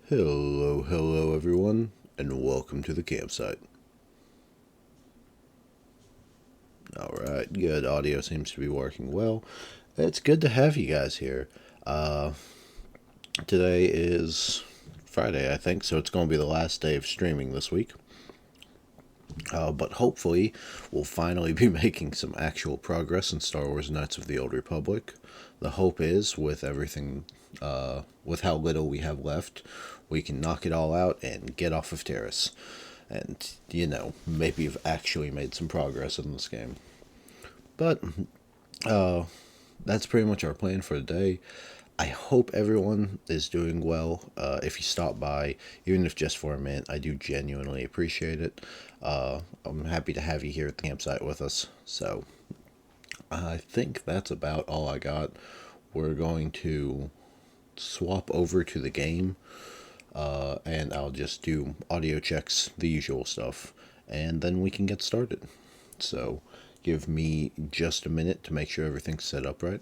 Hello everyone, and welcome to the campsite. Alright, good. Audio seems to be working well. It's good to have you guys here. Today is Friday, I think, so it's going to be the last day of streaming this week. But hopefully, we'll finally be making some actual progress in Star Wars Knights of the Old Republic. The hope is, with everything, with how little we have left, we can knock it all out and get off of Terrace. And, maybe have actually made some progress in this game. But, that's pretty much our plan for the day. I hope everyone is doing well. If you stop by, even if just for a minute, I do genuinely appreciate it. I'm happy to have you here at the campsite with us. So, I think that's about all I got. We're going to swap over to the game, and I'll just do audio checks, the usual stuff, and then we can get started. So, give me just a minute to make sure everything's set up right.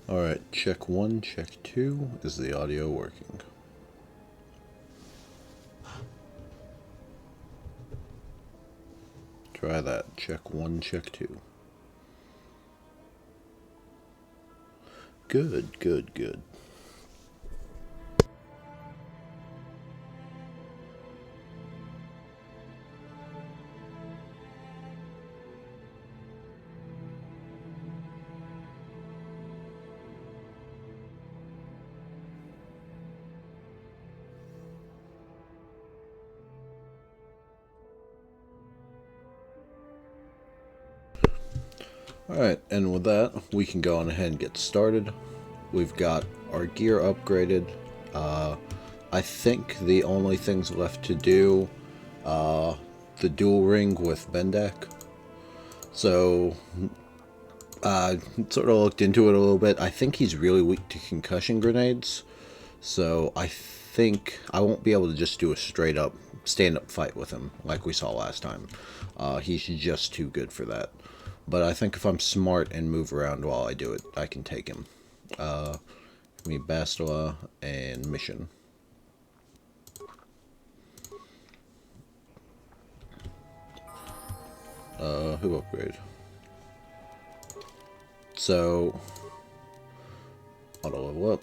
Alright, check 1, check 2. Is the audio working? Try that. Check 1, check 2. Good, good, good. Alright, and with that, we can go on ahead and get started. We've got our gear upgraded. I think the only things left to do, the dual ring with Bendak. So, sort of looked into it a little bit. I think he's really weak to concussion grenades. So, I think I won't be able to just do a straight up stand-up fight with him like we saw last time. He's just too good for that. But I think if I'm smart and move around while I do it, I can take him. Give me Bastila and Mission. Who upgrade? So, auto level up.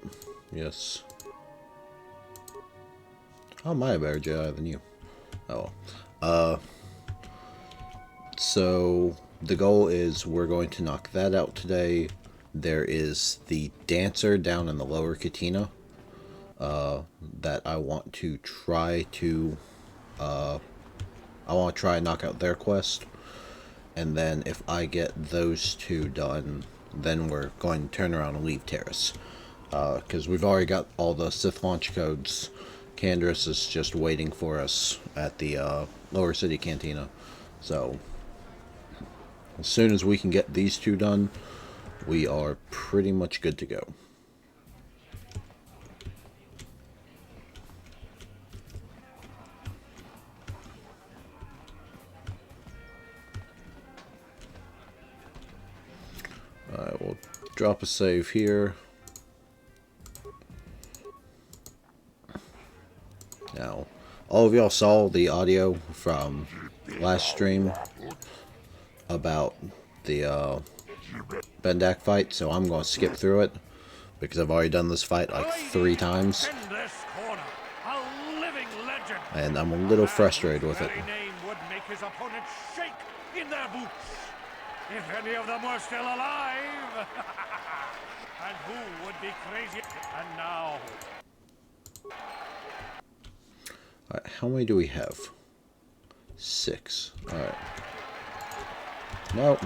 Yes. Oh, my a better Jedi than you. Oh. So, the goal is we're going to knock that out today. There is the dancer down in the lower Katina that I want to try to and knock out their quest. And then if I get those two done, then we're going to turn around and leave Terrace. Because we've already got all the Sith launch codes. Candace is just waiting for us at the lower city cantina. So, as soon as we can get these two done, we are pretty much good to go. drop a save here. Now, all of y'all saw the audio from last stream about the Bendak fight, so I'm going to skip through it because I've already done this fight like 3 times. And I'm a little frustrated with it. If any of them were still alive, and who would be crazy? And now, alright, how many do we have? 6. Alright. Nope.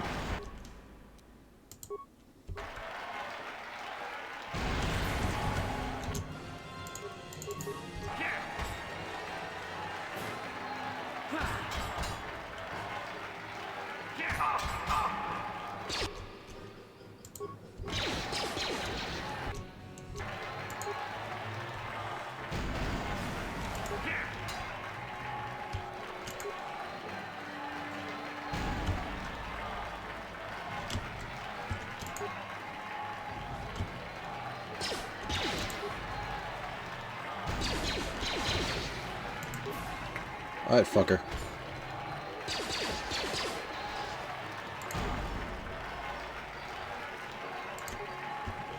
Alright, fucker.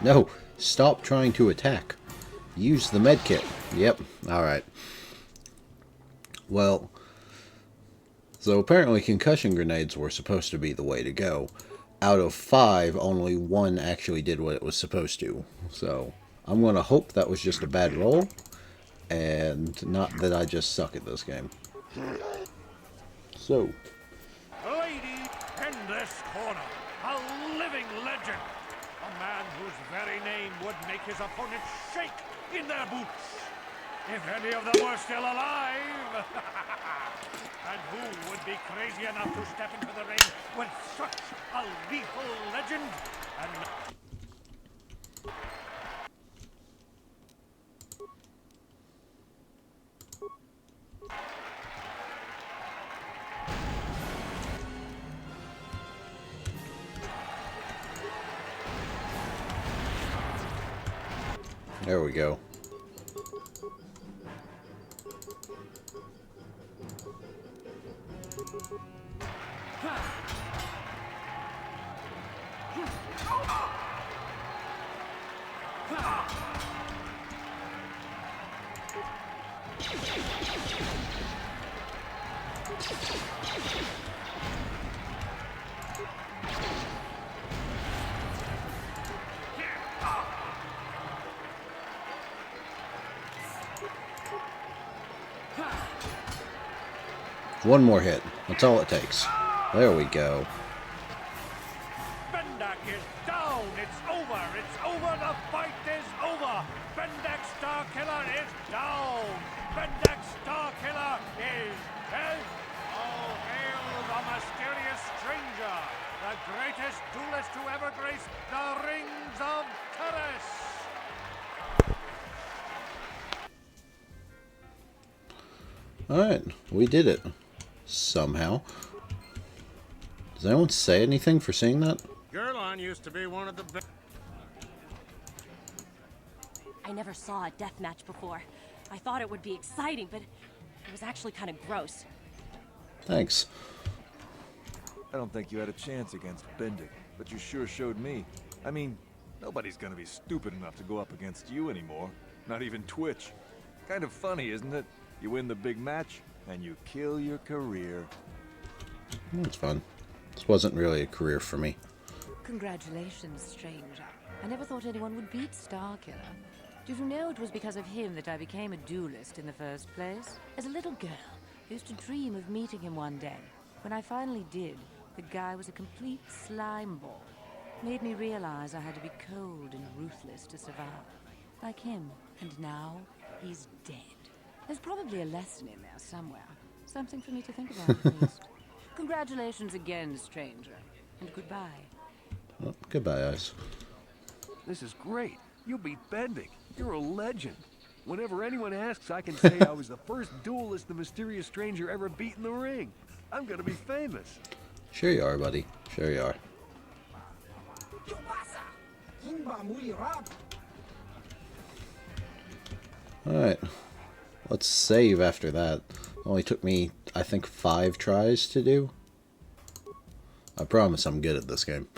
No, stop trying to attack. Use the medkit. Yep, alright. Well, so apparently concussion grenades were supposed to be the way to go. Out of 5, only 1 actually did what it was supposed to. So, I'm going to hope that was just a bad roll, and not that I just suck at this game. So, lady in this corner, a living legend, a man whose very name would make his opponents shake in their boots. If any of them were still alive, and who would be crazy enough to step into the ring with such a lethal legend? And there we go. One more hit. That's all it takes. There we go. Bendak is down. It's over. It's over. The fight is over. Bendak Star Killer is down. Bendak Star Killer is dead. All hail the mysterious stranger, the greatest duelist to ever grace the rings of Terrace. Alright, we did it. Somehow. Does anyone say anything for seeing that? Gerlon used to be one of the best. I never saw a death match before. I thought it would be exciting, but it was actually kind of gross. Thanks. I don't think you had a chance against Bendik, but you sure showed me. I mean, nobody's gonna be stupid enough to go up against you anymore. Not even Twitch. Kind of funny, isn't it? You win the big match, and you kill your career. It's fun. This wasn't really a career for me. Congratulations, stranger. I never thought anyone would beat Starkiller. Did you know it was because of him that I became a duelist in the first place? As a little girl, I used to dream of meeting him one day. When I finally did, the guy was a complete slime ball. Made me realize I had to be cold and ruthless to survive. Like him. And now, he's dead. There's probably a lesson in there somewhere. Something for me to think about, at least. Congratulations again, stranger. And goodbye. Well, goodbye, Ice. This is great. You beat Bendik. You're a legend. Whenever anyone asks, I can say I was the first duelist the mysterious stranger ever beat in the ring. I'm gonna be famous. Sure you are, buddy. Sure you are. Alright. Let's save after that. Only took me, I think, 5 tries to do. I promise I'm good at this game.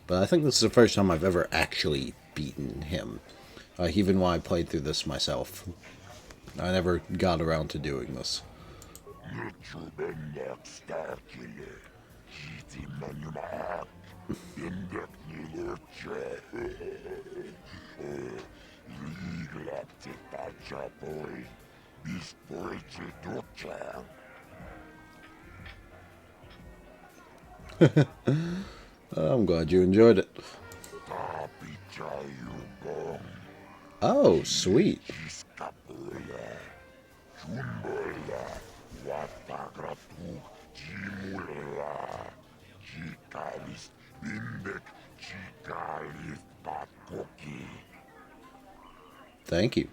But I think this is the first time I've ever actually beaten him. Even when I played through this myself. I never got around to doing this. I'm glad you enjoyed it. Oh, sweet. Thank you.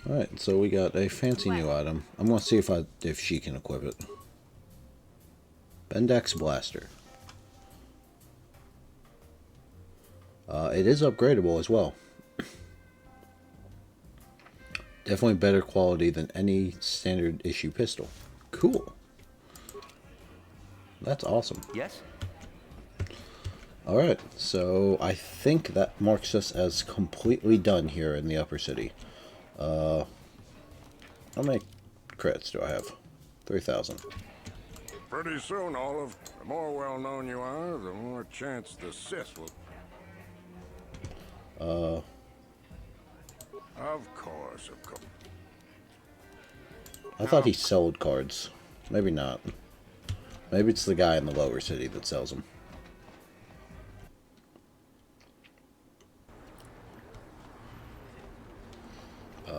Alright, so we got a fancy new item. I'm gonna see if she can equip it. Bendak's Blaster. It is upgradable as well. Definitely better quality than any standard issue pistol. Cool. That's awesome. Yes? Alright, so I think that marks us as completely done here in the upper city. How many credits do I have? 3,000. Pretty soon, Olive. The more well-known you are, the more chance the Sith will... Of course, of course. I thought he sold cards. Maybe not. Maybe it's the guy in the lower city that sells them.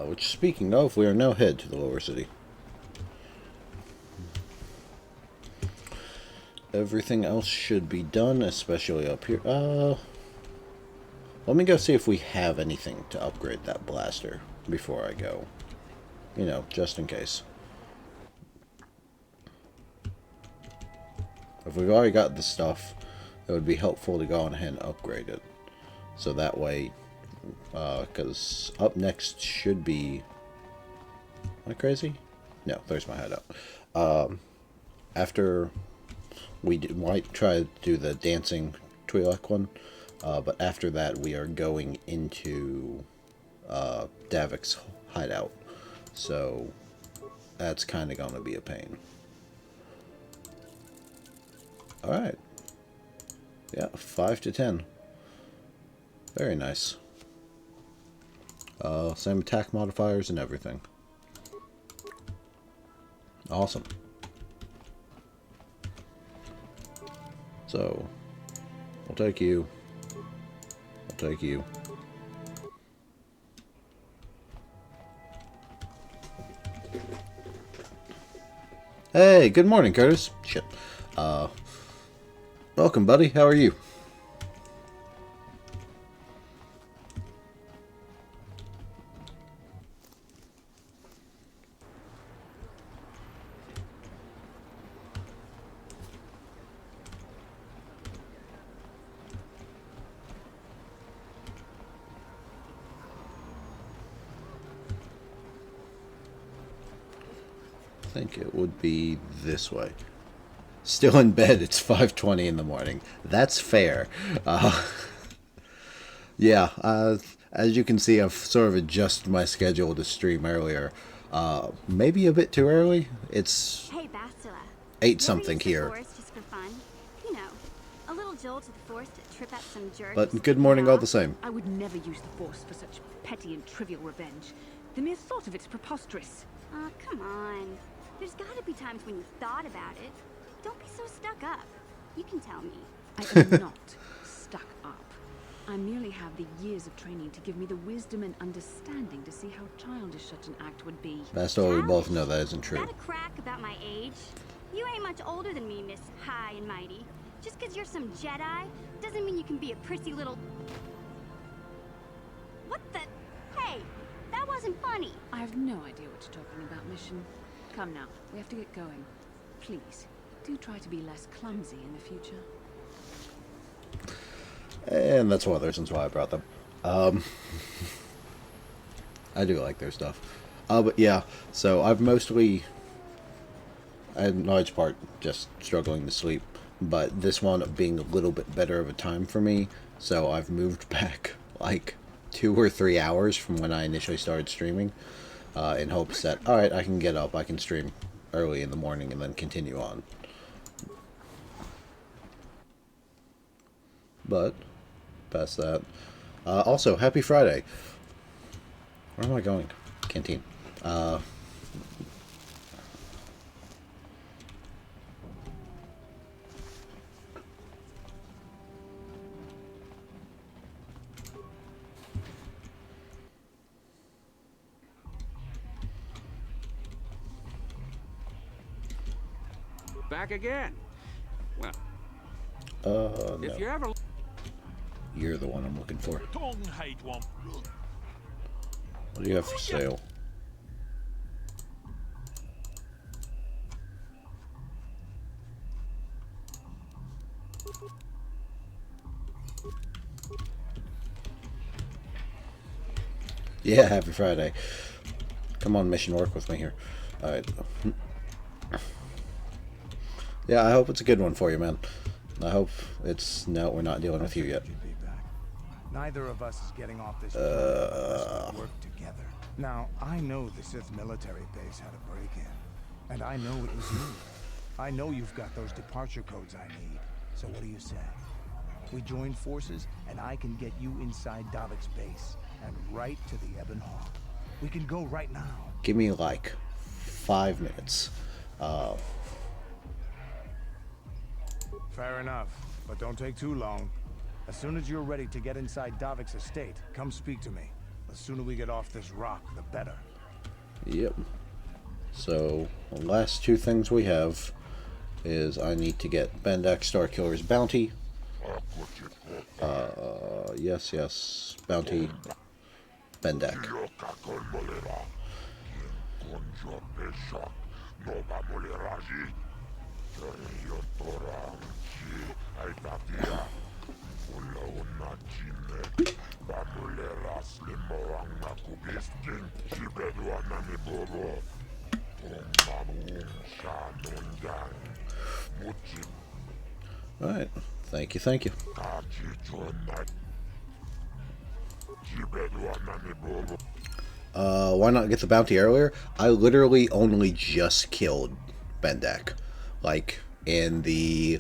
Which, speaking of, we are now head to the lower city. Everything else should be done, especially up here. Let me go see if we have anything to upgrade that blaster before I go. You know, just in case. If we've already got the stuff, it would be helpful to go on ahead and upgrade it. So that way, because up next should be... Am I crazy? No, there's my hideout. After we might try to do the dancing Twi'lek one, but after that we are going into Davik's hideout. So that's kind of going to be a pain. Alright. Yeah, 5 to 10. Very nice. Same attack modifiers and everything. Awesome. So, I'll take you. I'll take you. Hey, good morning, Curtis. Shit. Welcome, buddy. How are you? I think it would be this way. Still in bed, it's 5:20 in the morning. That's fair. Yeah, as you can see, I've sort of adjusted my schedule to stream earlier. Maybe a bit too early. It's Hey, Bastila. 8 something Never use the here. Force just for fun. You know, a little jolt to the Force to trip out some jerk. But good morning all the same. I would never use the Force for such petty and trivial revenge. The mere thought of it's preposterous. Oh, come on. There's gotta be times when you thought about it. Don't be so stuck up. You can tell me. I am not stuck up. I merely have the years of training to give me the wisdom and understanding to see how childish such an act would be. That's all we both know that isn't true. Is that a crack about my age? You ain't much older than me, Miss High and Mighty. Just 'cause you're some Jedi doesn't mean you can be a prissy little... wasn't funny. I have no idea what you're talking about, Mission. Come now, we have to get going. Please, do try to be less clumsy in the future. And that's one of the reasons why I brought them. I do like their stuff. But yeah, so I've mostly, in large part, just struggling to sleep. But this one being a little bit better of a time for me, so I've moved back like 2 or 3 hours from when I initially started streaming, in hopes that, alright, I can get up, I can stream early in the morning and then continue on. But, past that. Also, happy Friday. Where am I going? Canteen. Back again. Well, No. if you ever You're the one I'm looking for. Tongue height one. What do you have for sale? Yeah, happy Friday. Come on, mission, work with me here. Alright. Yeah, I hope it's a good one for you, man. I hope it's... No, we're not dealing with you yet. Neither of us is getting off this unless we work together. Now, I know the Sith military base had a break-in, and I know it was you. I know you've got those departure codes I need. So what do you say? We join forces, and I can get you inside Davik's base, and right to the Ebon Hall. We can go right now. Give me like 5 minutes. Fair enough, but don't take too long. As soon as you're ready to get inside Davik's estate, come speak to me. The sooner we get off this rock, the better. Yep. So, the last 2 things we have is I need to get Bendak Starkiller's bounty. Yes, bounty Bendak. Alright, thank you, thank you. Why not get the bounty earlier? I literally only just killed Bendak. Like, in the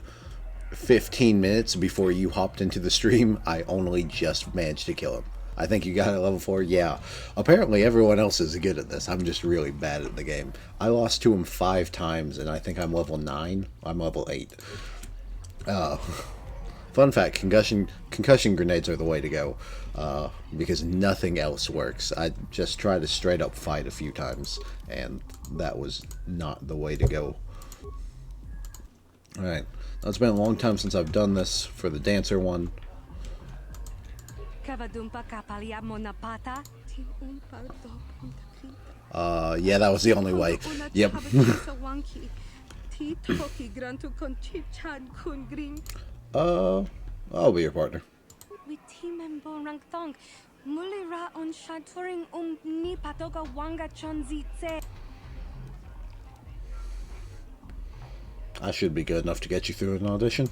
15 minutes before you hopped into the stream, I only just managed to kill him. I think you got it level 4? Yeah. Apparently everyone else is good at this. I'm just really bad at the game. I lost to him 5 times, and I think I'm level 9. I'm level 8. Fun fact, concussion grenades are the way to go, because nothing else works. I just tried to straight up fight a few times, and that was not the way to go. Alright, now it's been a long time since I've done this for the dancer one. Yeah, that was the only way. Yep. I'll be your partner. I should be good enough to get you through an audition.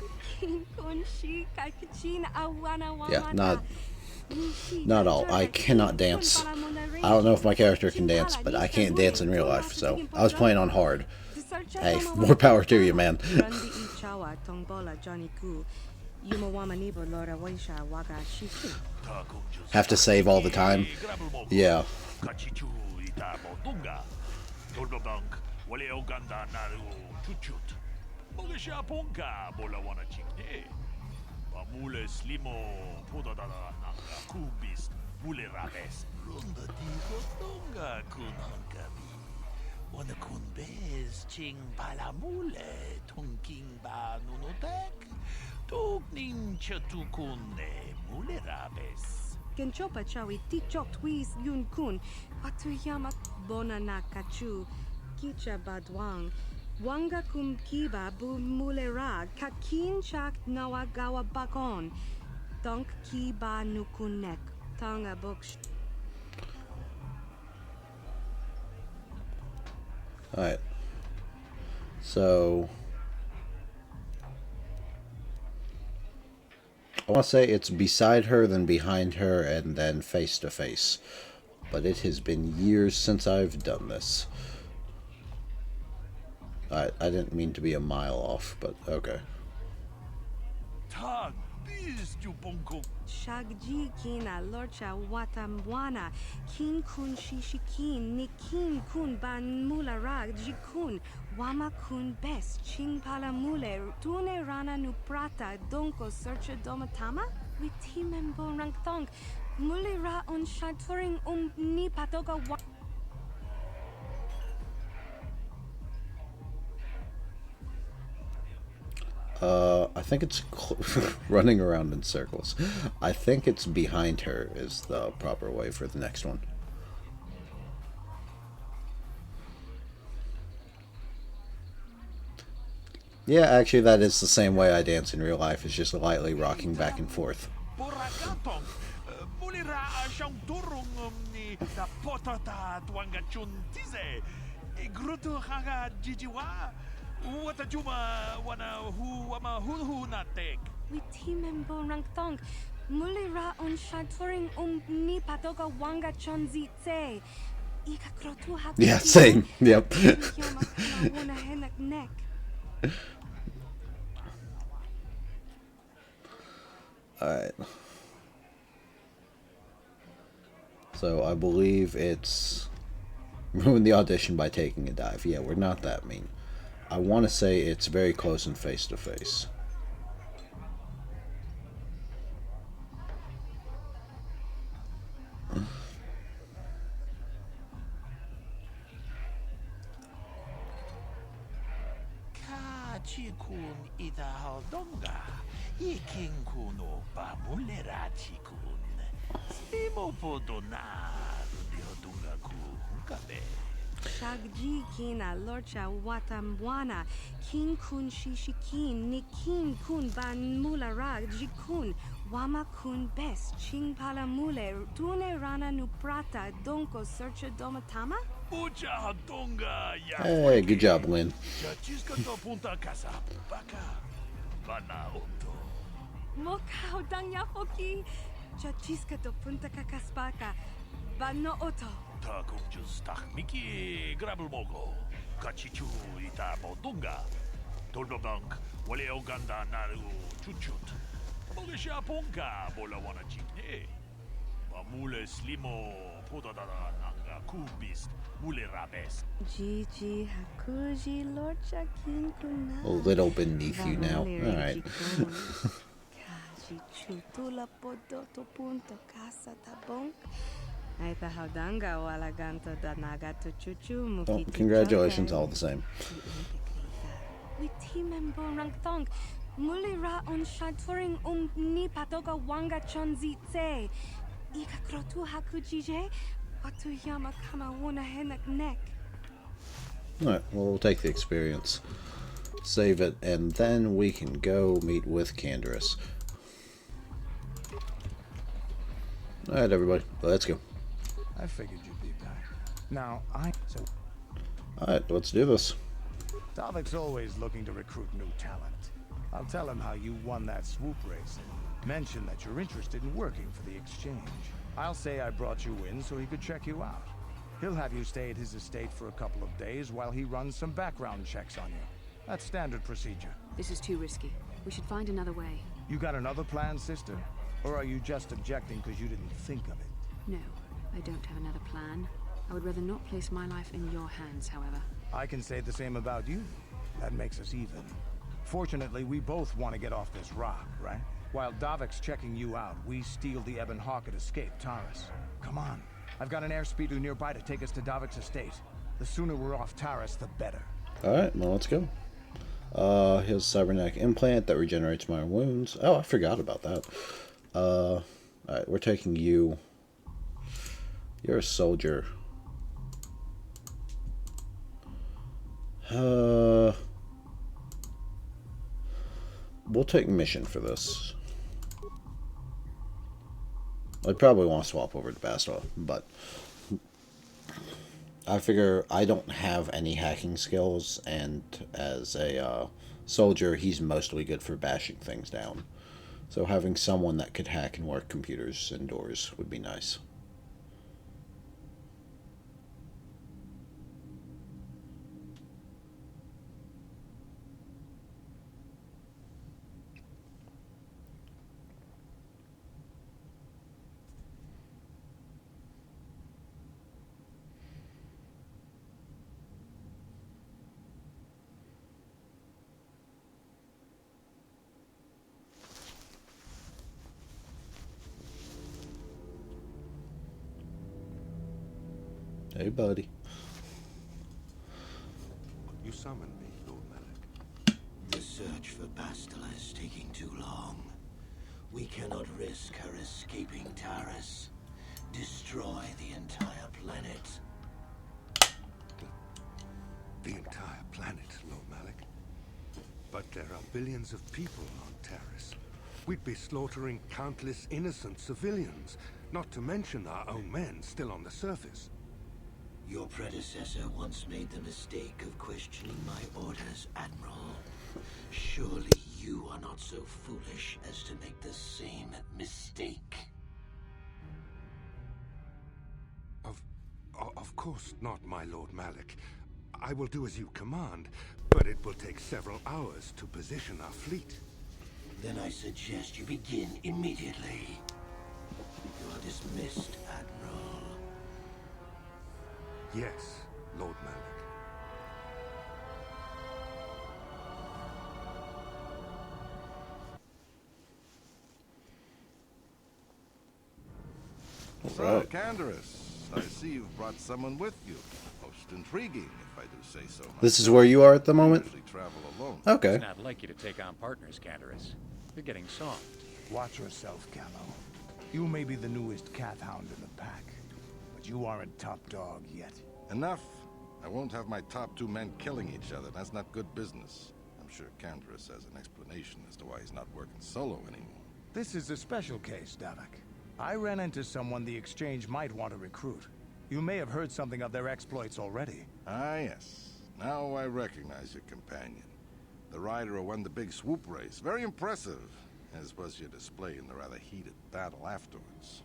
Yeah, not all. I cannot dance. I don't know if my character can dance, but I can't dance in real life, so I was playing on hard. Hey, more power to you, man. Have to save all the time? Yeah. Genchopa chawi tichok twis yun kun. Watuyama bonana kachu. Kicha badwang. Wanga kum kiba bu mulera. Kakin chak nawagawa bakon. Donk kiba nukunek. Tanga boksh. Alright. So I want to say it's beside her, then behind her, and then face to face. But it has been years since I've done this. I didn't mean to be a mile off, but okay. Tag, this Jubonko. Shagji kina lorcha watamwana. Kin kun shishikin. Nikin kun ban mularag jikun. Wama kun best. Ching pala mule. Tune rana nuprata. Donko searcha domatama? Witimembo rangthong. Mulira on shaturing ni patoga wa. I think it's running around in circles. I think it's behind her is the proper way for the next one. Yeah, actually that is the same way I dance in real life. It's just lightly rocking back and forth. Watajuma wana hu ama hu natek. Witimembo rangthong. Mulira on shaturing ni patoga wanga chonzi tse. Ika krotu haku. Yeah, same. Yep. Alright. So I believe it's ruin the audition by taking a dive. Yeah, we're not that mean. I want to say it's very close and face to face. Kachikun ita haldonga. Ikin kuno pa mulera chikun. Stimo podona diodunga ku kabe. Shagji kina lorcha watamwana. Kin kun shishikin. Nikin kun ban mularag jikun. Wama kun best. Ching pala mule. Tune rana nuprata. Donko searcha domatama? Ucha donga ya. Hey, good job, Lynn. Chachiska to punta casa. Baka. Bana oto. Mokao danya foki. Chachiska to punta kakaspaka. Bano oto. Ta kumjus tak miki grabul mogo. Kachichu ita bodunga. Toldobank wale oganda naru chuchut. Mogesha ponka bola wana chikne. Mamule slimo podadada nanga kubis mule rabes. Gigi hakuji lorcha kin kuna. A little beneath you now. Alright. Kaji chutula podoto punto casa tabonk. Aita haudanga wala ganto da nagato chuchu Well, mukiti. congratulations all the same. Witimembo rangthong. Mulira on shaturing ni patoga wanga chonzi tse. Ika krotu hakujije. Watuyama kama wuna henak neck. Alright, well, we'll take the experience. Save it, and then we can go meet with Canderous. Alright, everybody, let's go. I figured you'd be back. Now, Alright, let's do this. Davik's always looking to recruit new talent. I'll tell him how you won that swoop race and mention that you're interested in working for the exchange. I'll say I brought you in so he could check you out. He'll have you stay at his estate for a couple of days while he runs some background checks on you. That's standard procedure. This is too risky. We should find another way. You got another plan, sister? Or are you just objecting because you didn't think of it? No, I don't have another plan. I would rather not place my life in your hands, however. I can say the same about you. That makes us even. Fortunately, we both want to get off this rock, right? While Davik's checking you out, we steal the Ebon Hawk and escape Taurus. Come on. I've got an airspeeder nearby to take us to Davik's estate. The sooner we're off Taurus, the better. Alright, well, let's go. His cybernetic implant that regenerates minor wounds. Oh, I forgot about that. Alright, we're taking you. You're a soldier. We'll take mission for this. I'd probably want to swap over to Bastila, but I figure I don't have any hacking skills, and as a soldier, he's mostly good for bashing things down. So having someone that could hack and work computers indoors would be nice. Hey, buddy. You summoned me, Lord Malik. The search for Bastila is taking too long. We cannot risk her escaping Taris. Destroy the entire planet. The entire planet, Lord Malik. But there are billions of people on Taris. We'd be slaughtering countless innocent civilians, not to mention our own men still on the surface. Your predecessor once made the mistake of questioning my orders, Admiral. Surely you are not so foolish as to make the same mistake. Of course not, my Lord Malik. I will do as you command, but it will take several hours to position our fleet. Then I suggest you begin immediately. You are dismissed, Admiral. Yes, Lord Malik. So, Canderous, I see you've brought someone with you. Most intriguing, if I do say so myself. This is where you are at the moment? I usually travel alone. Okay. It's not like you to take on partners, Canderous. You're getting soft. Watch yourself, Camo. You may be the newest cat hound in the pack, but you aren't top dog yet. Enough. I won't have my top two men killing each other. That's not good business. I'm sure Canderous has an explanation as to why he's not working solo anymore. This is a special case, Davik. I ran into someone the Exchange might want to recruit. You may have heard something of their exploits already. Ah, yes. Now I recognize your companion. The rider who won the big swoop race. Very impressive, as was your display in the rather heated battle afterwards.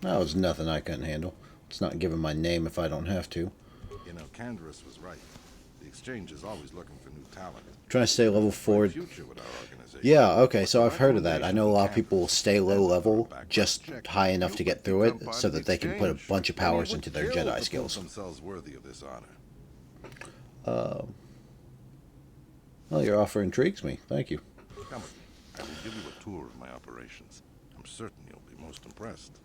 That was nothing I couldn't handle. It's not giving my name if I don't have to. You know, Canderous was right. The Exchange is always looking for new talent. Trying to stay level 4. Yeah, okay, so I've heard of that. I know a lot of people will stay low level, just high enough to get through it, so that they can put a bunch of powers into their Jedi skills. Themselves worthy of this honor. Well, your offer intrigues me. Thank you. Come with me. I will give you a tour of my operations. I'm certain you'll be most impressed.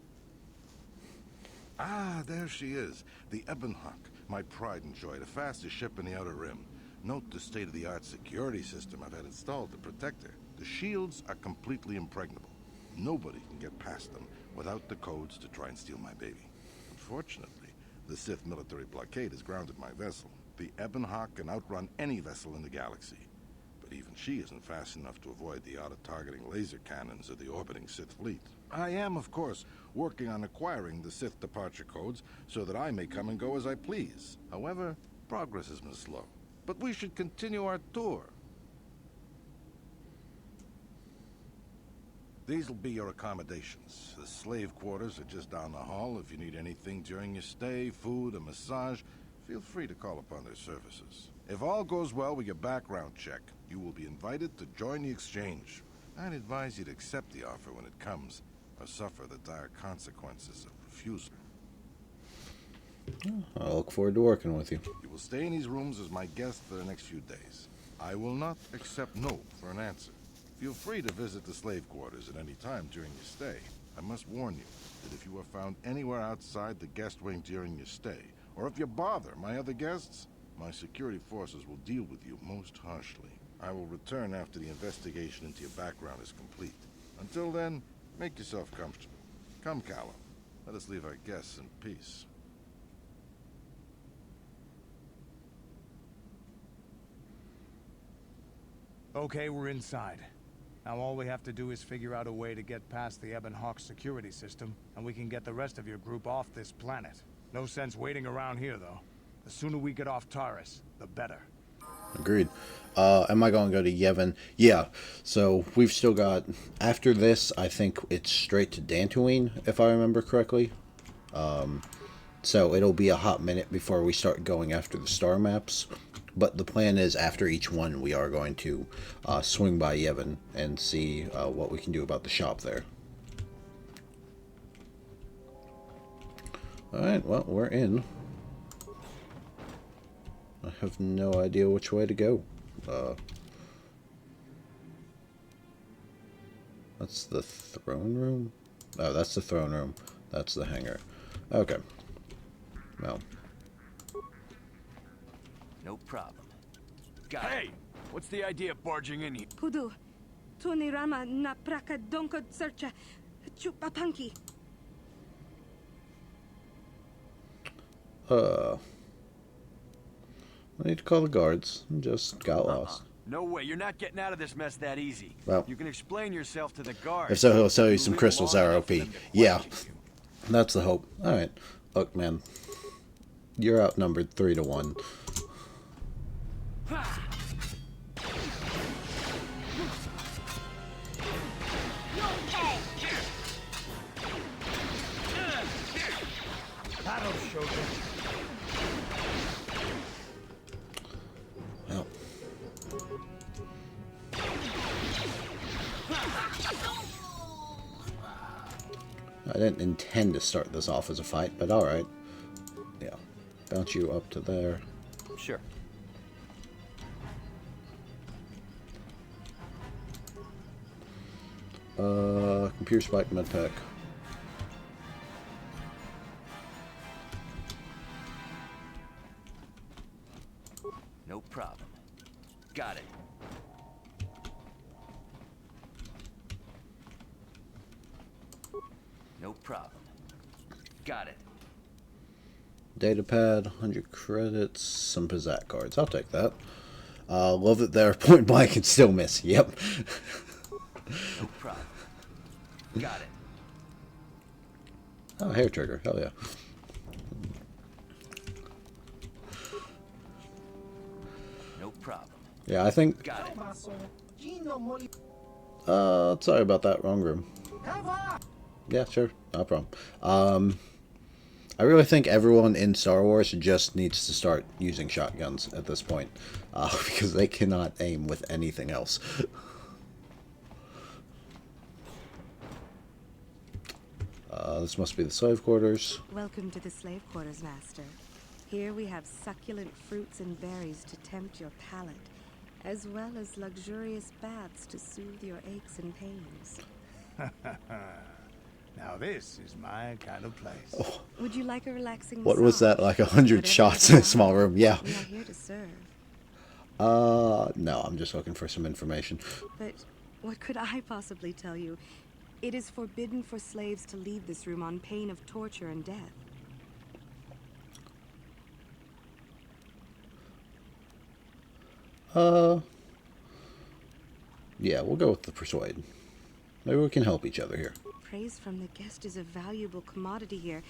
Ah, there she is. The Ebonhawk, my pride and joy, the fastest ship in the Outer Rim. Note the state-of-the-art security system I've had installed to protect her. The shields are completely impregnable. Nobody can get past them without the codes to try and steal my baby. Unfortunately, the Sith military blockade has grounded my vessel. The Ebonhawk can outrun any vessel in the galaxy. But even she isn't fast enough to avoid the auto-targeting laser cannons of the orbiting Sith fleet. I am, of course, working on acquiring the Sith departure codes so that I may come and go as I please. However, progress has been slow. But we should continue our tour. These will be your accommodations. The slave quarters are just down the hall. If you need anything during your stay, food, a massage, feel free to call upon their services. If all goes well with your background check, you will be invited to join the Exchange. I'd advise you to accept the offer when it comes, or suffer the dire consequences of refusal. I look forward to working with you. You will stay in these rooms as my guest for the next few days. I will not accept no for an answer. Feel free to visit the slave quarters at any time during your stay. I must warn you that if you are found anywhere outside the guest wing during your stay, or if you bother my other guests, my security forces will deal with you most harshly. I will return after the investigation into your background is complete. Until then, make yourself comfortable. Come, Callum. Let us leave our guests in peace. Okay, we're inside. Now all we have to do is figure out a way to get past the Ebon Hawk security system, and we can get the rest of your group off this planet. No sense waiting around here, though. The sooner we get off Taurus, the better. Agreed. Am I going to go to Yevon? Yeah. So we've still got, after this, I think it's straight to Dantooine, if I remember correctly. So it'll be a hot minute before we start going after the star maps. But the plan is, after each one, we are going to swing by Yevon and see what we can do about the shop there. Alright, well, we're in. I have no idea which way to go. That's the throne room? Oh, that's the throne room. That's the hangar. Okay. Well. No problem. Hey! What's the idea of barging in here? Pudu, tunirama na praka donko searcha chupapanki. I need to call the guards. Just got lost. No way, you're not getting out of this mess that easy. Well, you can explain yourself to the guards. if so, he'll sell you some crystals, ROP. Yeah, that's the hope. Alright. Look, man. You're outnumbered 3-1. That'll show you. Well. I didn't intend to start this off as a fight, but alright. Yeah. Bounce you up to there. Sure. Computer spike medpack. No problem. Got it. No problem. Got it. Data pad, 100 credits, some Pizzat cards. I'll take that. Love that they're point blank and still miss. Yep. No problem. Got it. Oh, hair trigger. Hell yeah. No problem. Yeah, I think... Got it. Sorry about that. Wrong room. Yeah, sure. No problem. I really think everyone in Star Wars just needs to start using shotguns at this point. Because they cannot aim with anything else. This must be the slave quarters. Welcome to the slave quarters, Master. Here we have succulent fruits and berries to tempt your palate, as well as luxurious baths to soothe your aches and pains. Now this is my kind of place. Oh. Would you like a relaxing What massage? was that? Like 100 shots in a small room? Yeah. We are here to serve. No, I'm just looking for some information. But what could I possibly tell you? It is forbidden for slaves to leave this room on pain of torture and death. Yeah, we'll go with the persuade. Maybe we can help each other here. Praise from the guest is a valuable commodity here.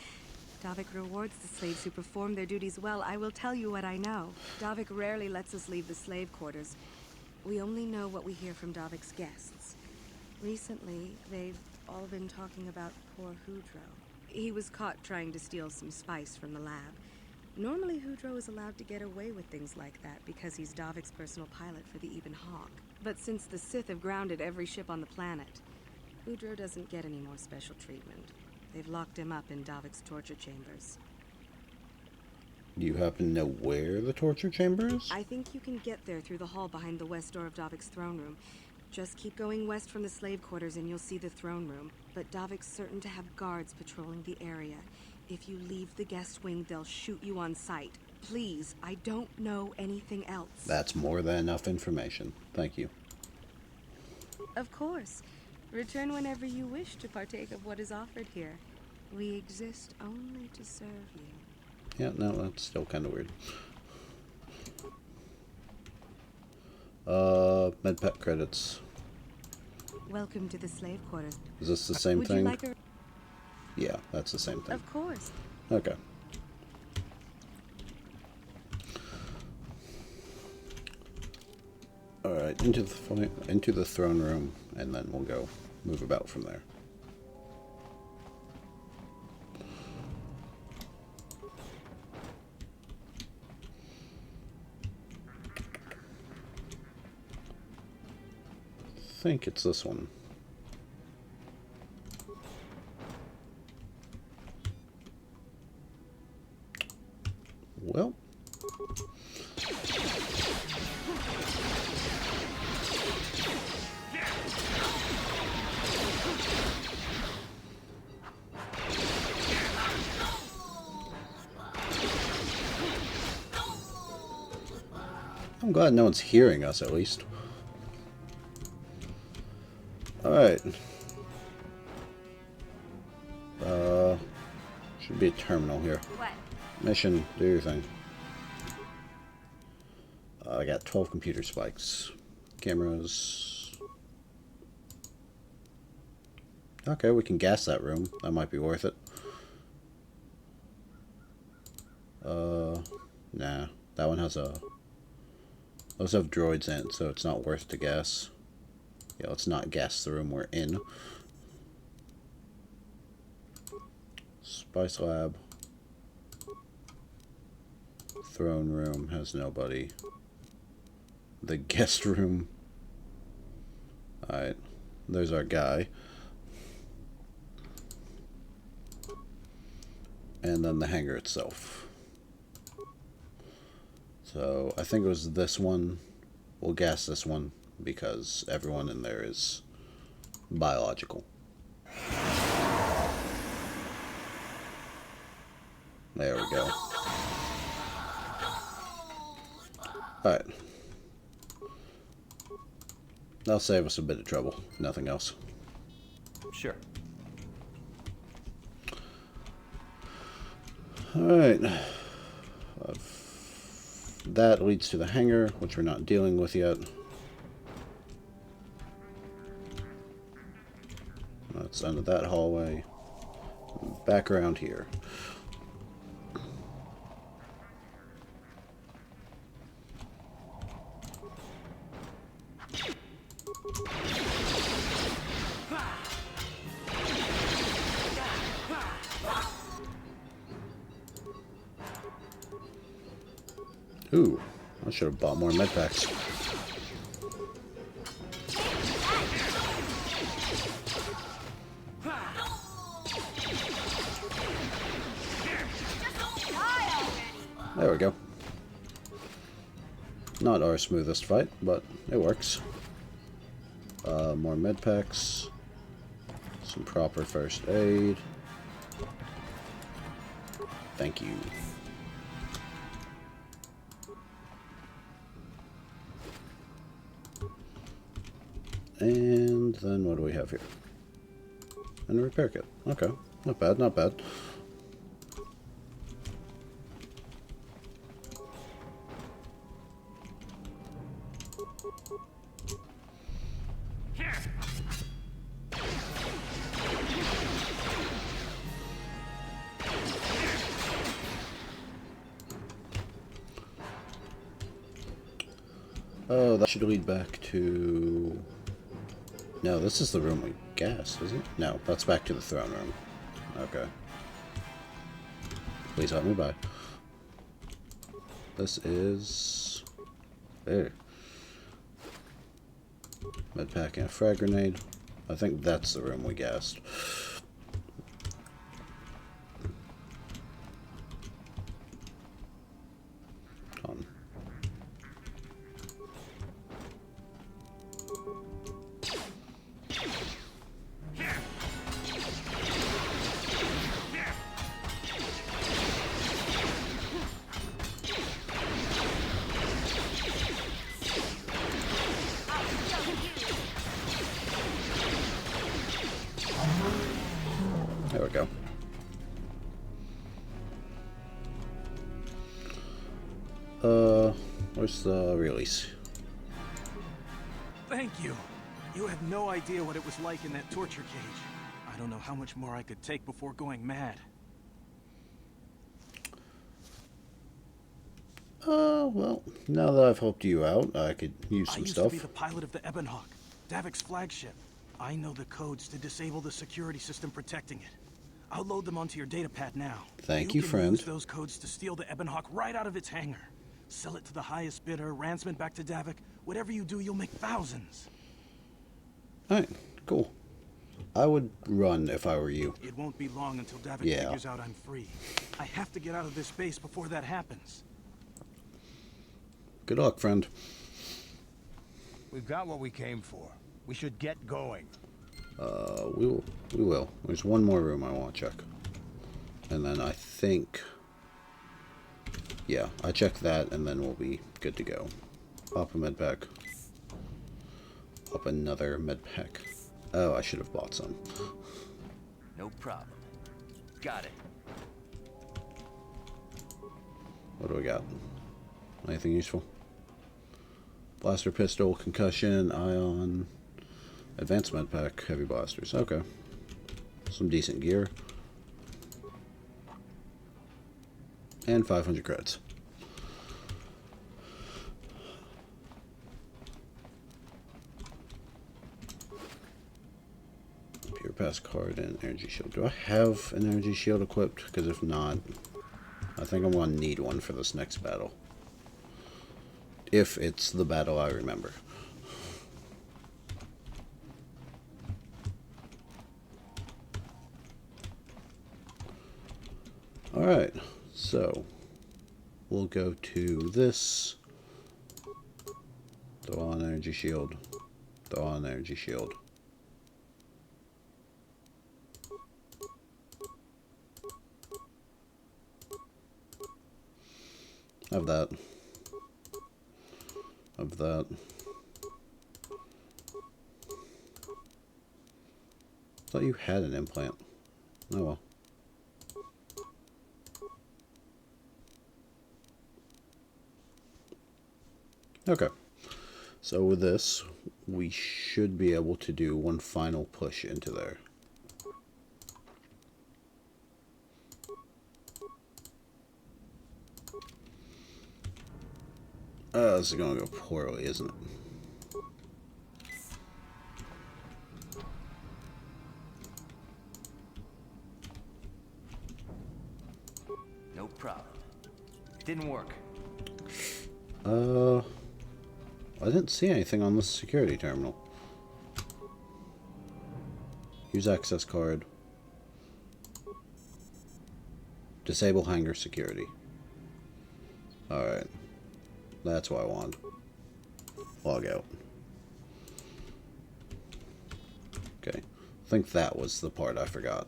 Davik rewards the slaves who perform their duties well. I will tell you what I know. Davik rarely lets us leave the slave quarters. We only know what we hear from Davik's guests. Recently, they've all been talking about poor Hudro. He was caught trying to steal some spice from the lab. Normally, Hudro is allowed to get away with things like that because he's Davik's personal pilot for the Ebon Hawk. But since the Sith have grounded every ship on the planet, Hudro doesn't get any more special treatment. They've locked him up in Davik's torture chambers. Do you happen to know where the torture chamber is? I think you can get there through the hall behind the west door of Davik's throne room. Just keep going west from the slave quarters and you'll see the throne room. But Davik's certain to have guards patrolling the area. If you leave the guest wing, they'll shoot you on sight. Please, I don't know anything else. That's more than enough information. Thank you. Of course. Return whenever you wish to partake of what is offered here. We exist only to serve you. Yeah, no, that's still kind of weird. Medpack credits. Welcome to the slave quarters. Is this the same Would thing? You like a... Yeah, that's the same thing. Of course. Okay. Alright, into the throne room, and then we'll go move about from there. I think it's this one. Well, I'm glad no one's hearing us, at least. Alright. Should be a terminal here. What? Mission, do your thing. I got 12 computer spikes. Cameras. Okay, we can gas that room. That might be worth it. Nah. That one has a... Those have droids in it, so it's not worth to gas. Yeah, let's not gas the room we're in. Spice lab. Throne room has nobody. The guest room. Alright, there's our guy. And then the hangar itself. So I think it was this one. We'll gas this one because everyone in there is biological. There we go. Alright. That'll save us a bit of trouble. Nothing else. Sure. Alright. That leads to the hangar, which we're not dealing with yet. That's under that hallway. Back around here. Ooh, I should have bought more med packs. There we go. Not our smoothest fight, but it works. More med packs. Some proper first aid. Thank you. And then what do we have here? And a repair kit. Okay. Not bad, not bad. Oh, that should lead back to... No, this is the room we gassed, is it? No, that's back to the throne room. Okay. Please help me by. This is... There. Medpack and a frag grenade. I think that's the room we gassed. On. go. Where's the release? Thank you. You have no idea what it was like in that torture cage. I don't know how much more I could take before going mad. Well, now that I've helped you out, I could use some stuff. I used to be the pilot of the Ebonhawk, Davik's flagship. I know the codes to disable the security system protecting it. I'll load them onto your datapad now. Thank you, friend. Use those codes to steal the Ebonhawk right out of its hangar. Sell it to the highest bidder, ransom it back to Davik. Whatever you do, you'll make thousands. Alright, cool. I would run if I were you. It won't be long until Davik figures out I'm free. I have to get out of this base before that happens. Good luck, friend. We've got what we came for. We should get going. We will. There's one more room I want to check. And then I think... yeah, I check that and then we'll be good to go. Pop a med pack. Up another med pack. Oh, I should have bought some. No problem. Got it. What do we got? Anything useful? Blaster pistol, concussion, ion, advanced med pack, heavy blasters. Okay. Some decent gear. And 500 credits. Pure pass card and energy shield. Do I have an energy shield equipped? Because if not, I think I'm going to need one for this next battle. If it's the battle I remember. Alright, so we'll go to this. Throw on energy shield. Throw on energy shield. Have that. Of that. Thought you had an implant. Oh well. Okay. So with this, we should be able to do one final push into there. This is going to go poorly, isn't it? No problem. Didn't work. I didn't see anything on the security terminal. Use access card. Disable hangar security. Alright. That's what I want. Log out. Okay. I think that was the part I forgot.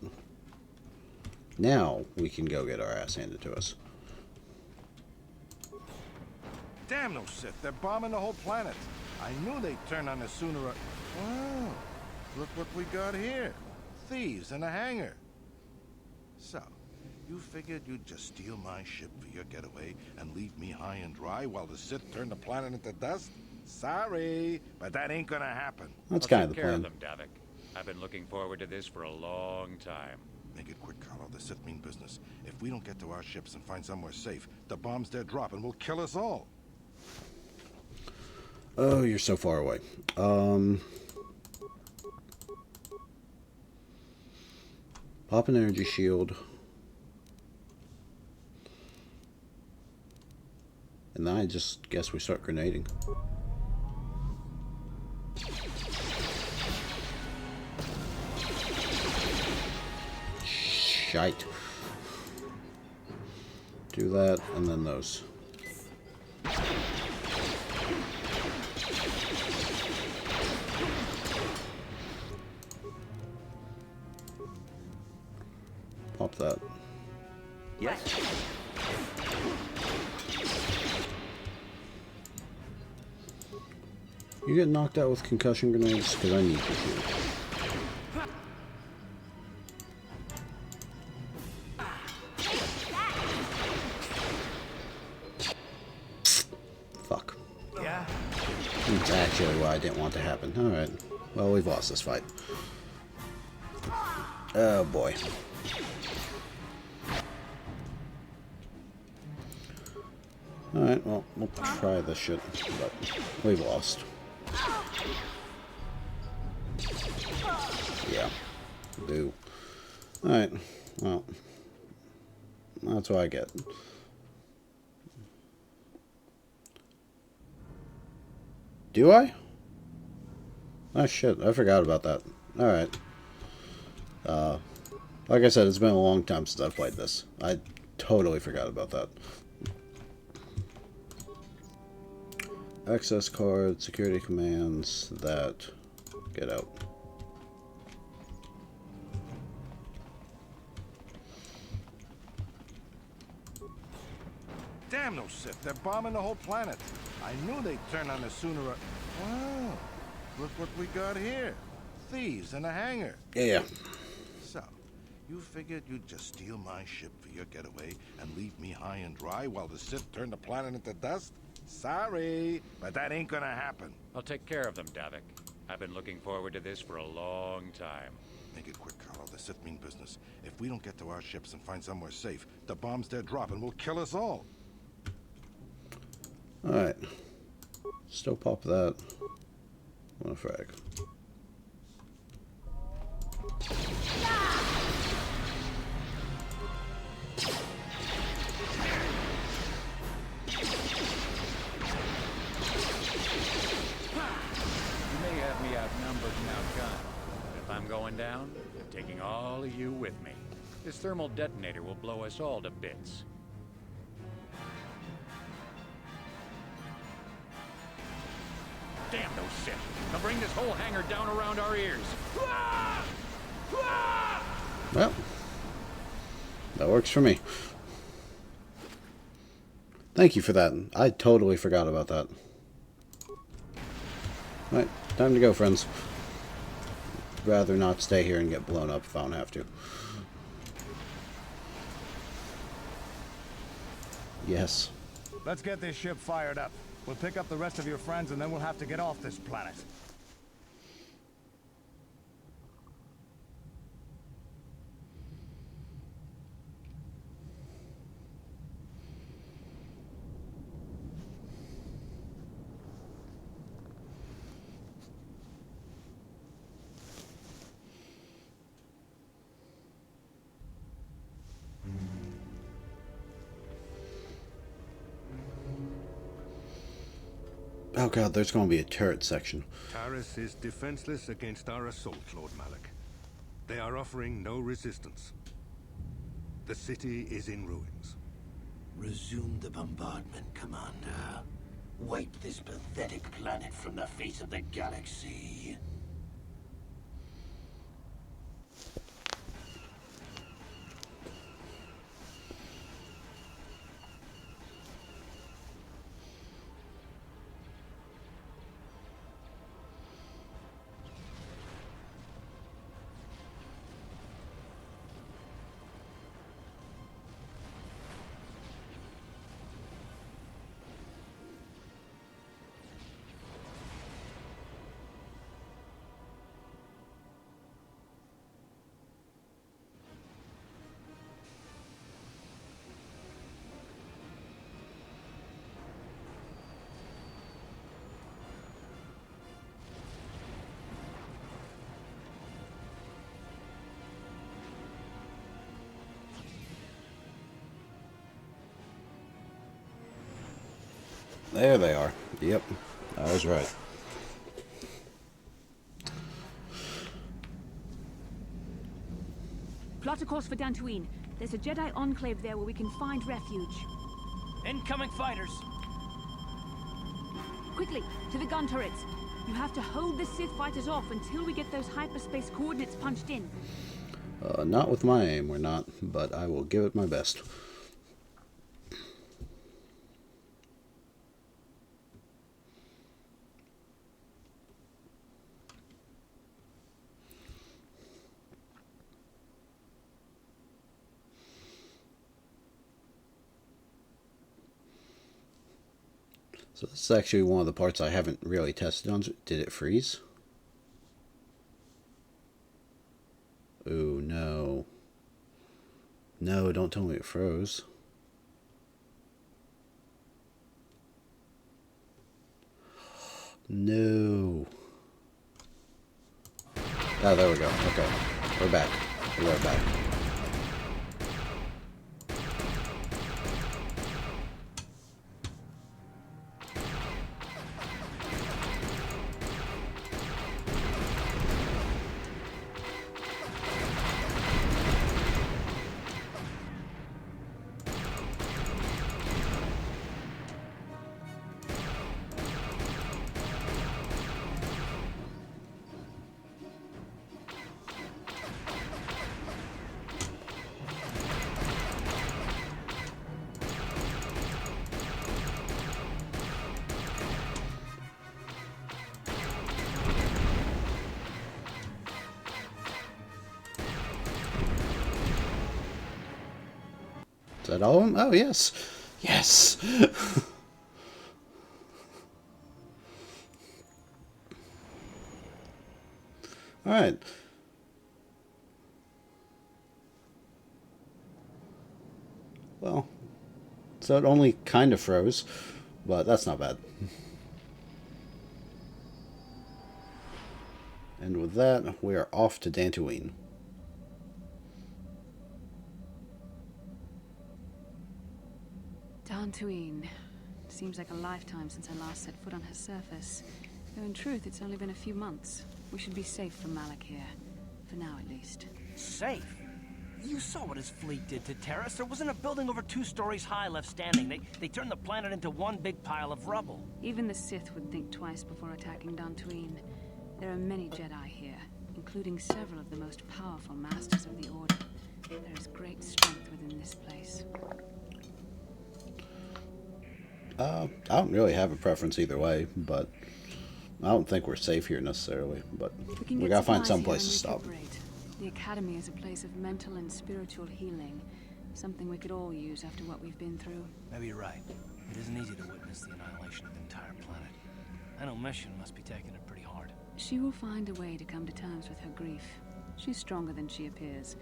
Now we can go get our ass handed to us. Damn those Sith, they're bombing the whole planet. I knew they'd turn on us sooner or... Oh, look what we got here. Thieves in a hangar. So, you figured you'd just steal my ship for your getaway and leave me high and dry while the Sith turn the planet into dust? Sorry, but that ain't gonna happen. That's kind of the Take care plan. of them, Davik. I've been looking forward to this for a long time. Make it quick, Carlo. The Sith mean business. If we don't get to our ships and find somewhere safe, the bombs they're dropping will kill us all. Oh, you're so far away. Pop an energy shield. And then I just guess we start grenading. Shite. Do that, and then those. Pop that. Yes. You get knocked out with concussion grenades? Because I need to shoot. That's actually why I didn't want to happen. Alright. Well, we've lost this fight. Oh boy. Alright, well, we'll try this shit, but we've lost. Yeah. Do. Alright, well. That's what I get. Do I? Oh shit, I forgot about that. Alright. Like I said, it's been a long time since I've played this. I totally forgot about that. Access card, security commands, that. Get out. Damn those Sith, they're bombing the whole planet. I knew they'd turn on us sooner or... Wow, look what we got here. Thieves in a hangar. Yeah. So, you figured you'd just steal my ship for your getaway and leave me high and dry while the Sith turn the planet into dust? Sorry, but that ain't gonna happen. I'll take care of them, Davik. I've been looking forward to this for a long time. Make it quick, Carlo. The Sith mean business. If we don't get to our ships and find somewhere safe, the bombs they're dropping will kill us all. Alright. Still pop that. One frag. Outnumbered and outgunned. But if I'm going down, I'm taking all of you with me. This thermal detonator will blow us all to bits. Damn those Sith! They'll bring this whole hangar down around our ears. Well, that works for me. Thank you for that. I totally forgot about that. Right, time to go, friends. Rather not stay here and get blown up if I don't have to. Yes. Let's get this ship fired up. We'll pick up the rest of your friends and then we'll have to get off this planet. Oh god, there's going to be a turret section. Taris is defenseless against our assault, Lord Malik. They are offering no resistance. The city is in ruins. Resume the bombardment, Commander. Wipe this pathetic planet from the face of the galaxy. There they are. Yep, I was right. Plot a course for Dantooine. There's a Jedi enclave there where we can find refuge. Incoming fighters! Quickly, to the gun turrets. You have to hold the Sith fighters off until we get those hyperspace coordinates punched in. Not with my aim, we're not, but I will give it my best. So this is actually one of the parts I haven't really tested on. Did it freeze? Oh no. No, don't tell me it froze. No. Oh, there we go. Okay. We're back. We're back. Is that all of them? Oh, yes. Yes. All right. Well, so it only kind of froze, but that's not bad. And with that, we are off to Dantooine. Dantooine. Seems like a lifetime since I last set foot on her surface. Though in truth, it's only been a few months. We should be safe from Malik here. For now, at least. Safe? You saw what his fleet did to Terrace. There wasn't a building over 2 stories high left standing. They turned the planet into one big pile of rubble. Even the Sith would think twice before attacking Dantooine. There are many Jedi here, including several of the most powerful masters of the Order. There is great strength within this place. I don't really have a preference either way, but I don't think we're safe here necessarily. But we gotta find some place to stop. The Academy is a place of mental and spiritual healing. Something we could all use after what we've been through. Maybe you're right. It isn't easy to witness the annihilation of the entire planet. I know Mission must be taking it pretty hard. She will find a way to come to terms with her grief. She's stronger than she appears.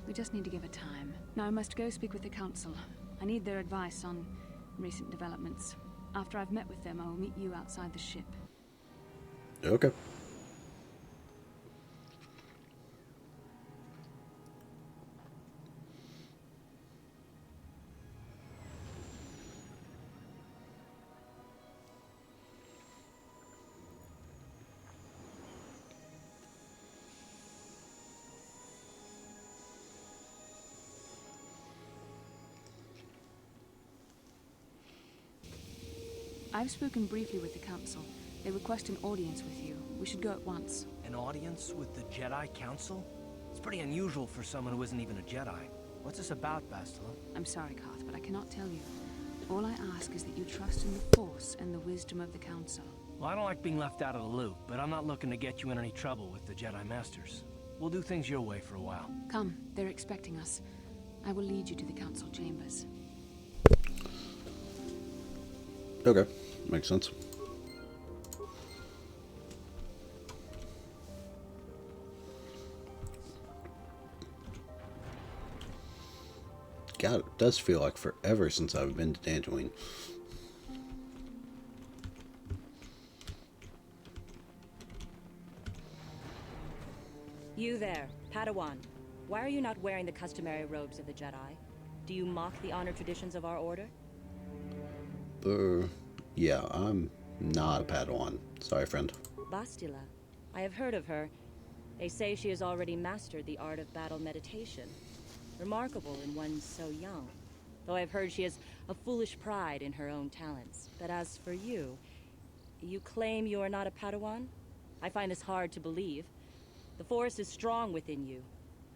We just need to give her time. Now I must go speak with the Council. I need their advice on recent developments. After I've met with them, I will meet you outside the ship. Okay. I've spoken briefly with the Council. They request an audience with you. We should go at once. An audience with the Jedi Council? It's pretty unusual for someone who isn't even a Jedi. What's this about, Bastila? I'm sorry, Koth, but I cannot tell you. All I ask is that you trust in the Force and the wisdom of the Council. Well, I don't like being left out of the loop, but I'm not looking to get you in any trouble with the Jedi Masters. We'll do things your way for a while. Come, they're expecting us. I will lead you to the Council chambers. Okay, makes sense. God, it does feel like forever since I've been to Dantooine. You there, Padawan. Why are you not wearing the customary robes of the Jedi? Do you mock the honor traditions of our order? Yeah, I'm not a Padawan. Sorry, friend. Bastila. I have heard of her. They say she has already mastered the art of battle meditation. Remarkable in one so young. Though I've heard she has a foolish pride in her own talents. But as for you, you claim you are not a Padawan? I find this hard to believe. The Force is strong within you.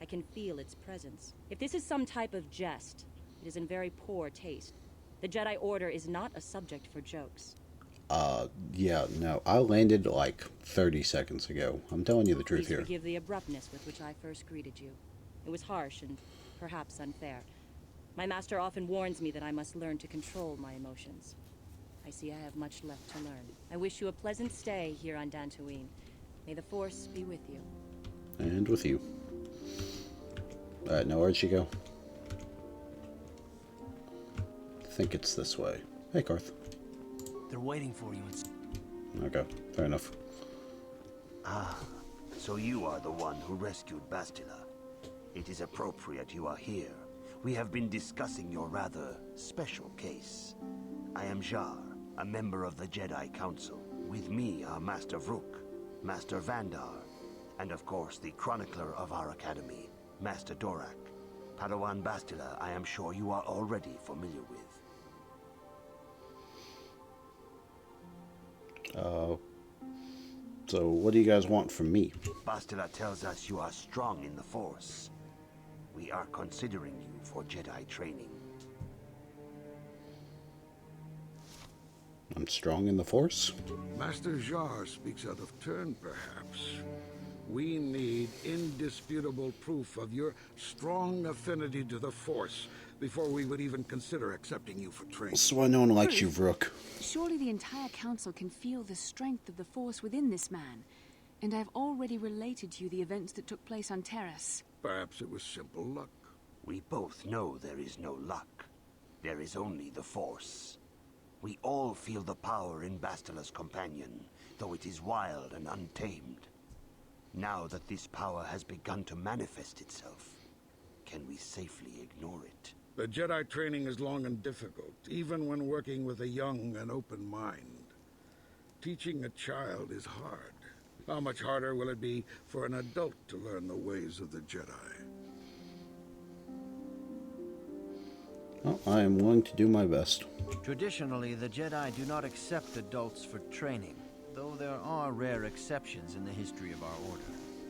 I can feel its presence. If this is some type of jest, it is in very poor taste. The Jedi Order is not a subject for jokes. Yeah, no. I landed like 30 seconds ago. I'm telling you the truth here. Please forgive the abruptness with which I first greeted you. It was harsh and perhaps unfair. My master often warns me that I must learn to control my emotions. I see I have much left to learn. I wish you a pleasant stay here on Dantooine. May the Force be with you. And with you. Alright, now where'd she go? I think it's this way. Hey, Karth. They're waiting for you. Okay, fair enough. Ah, so you are the one who rescued Bastila. It is appropriate you are here. We have been discussing your rather special case. I am Jar, a member of the Jedi Council. With me are Master Vrook, Master Vandar, and of course the chronicler of our academy, Master Dorak. Padawan Bastila, I am sure you are already familiar with. So what do you guys want from me? Bastila tells us you are strong in the Force. We are considering you for Jedi training. I'm strong in the Force? Master Jar speaks out of turn, perhaps. We need indisputable proof of your strong affinity to the Force before we would even consider accepting you for training. So why no one likes you, Vrook? Surely the entire council can feel the strength of the Force within this man. And I've already related to you the events that took place on Terrace. Perhaps it was simple luck. We both know there is no luck. There is only the Force. We all feel the power in Bastila's companion, though it is wild and untamed. Now that this power has begun to manifest itself, can we safely ignore it? The Jedi training is long and difficult, even when working with a young and open mind. Teaching a child is hard. How much harder will it be for an adult to learn the ways of the Jedi? Well, I am willing to do my best. Traditionally, the Jedi do not accept adults for training, though there are rare exceptions in the history of our order.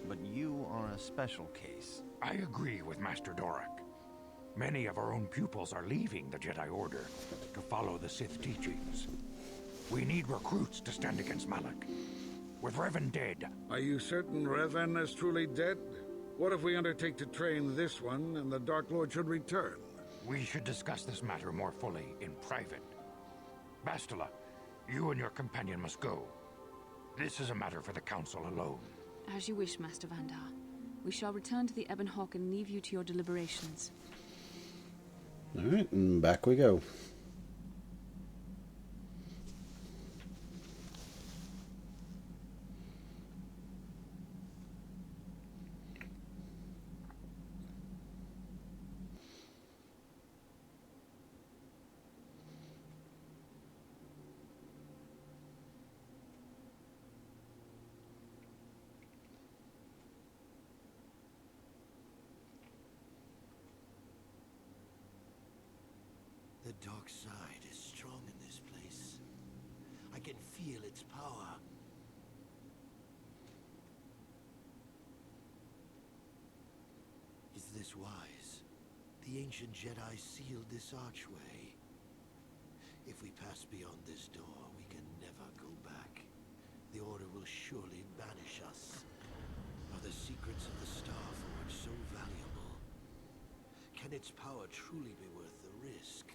But you are a special case. I agree with Master Dorak. Many of our own pupils are leaving the Jedi Order to follow the Sith teachings. We need recruits to stand against Malak. With Revan dead... Are you certain Revan is truly dead? What if we undertake to train this one and the Dark Lord should return? We should discuss this matter more fully in private. Bastila, you and your companion must go. This is a matter for the Council alone. As you wish, Master Vandar. We shall return to the Ebon Hawk and leave you to your deliberations. Alright, and back we go. The dark side is strong in this place. I can feel its power. Is this wise? The ancient Jedi sealed this archway. If we pass beyond this door, we can never go back. The Order will surely banish us. Are the secrets of the Star Forge so valuable? Can its power truly be worth the risk?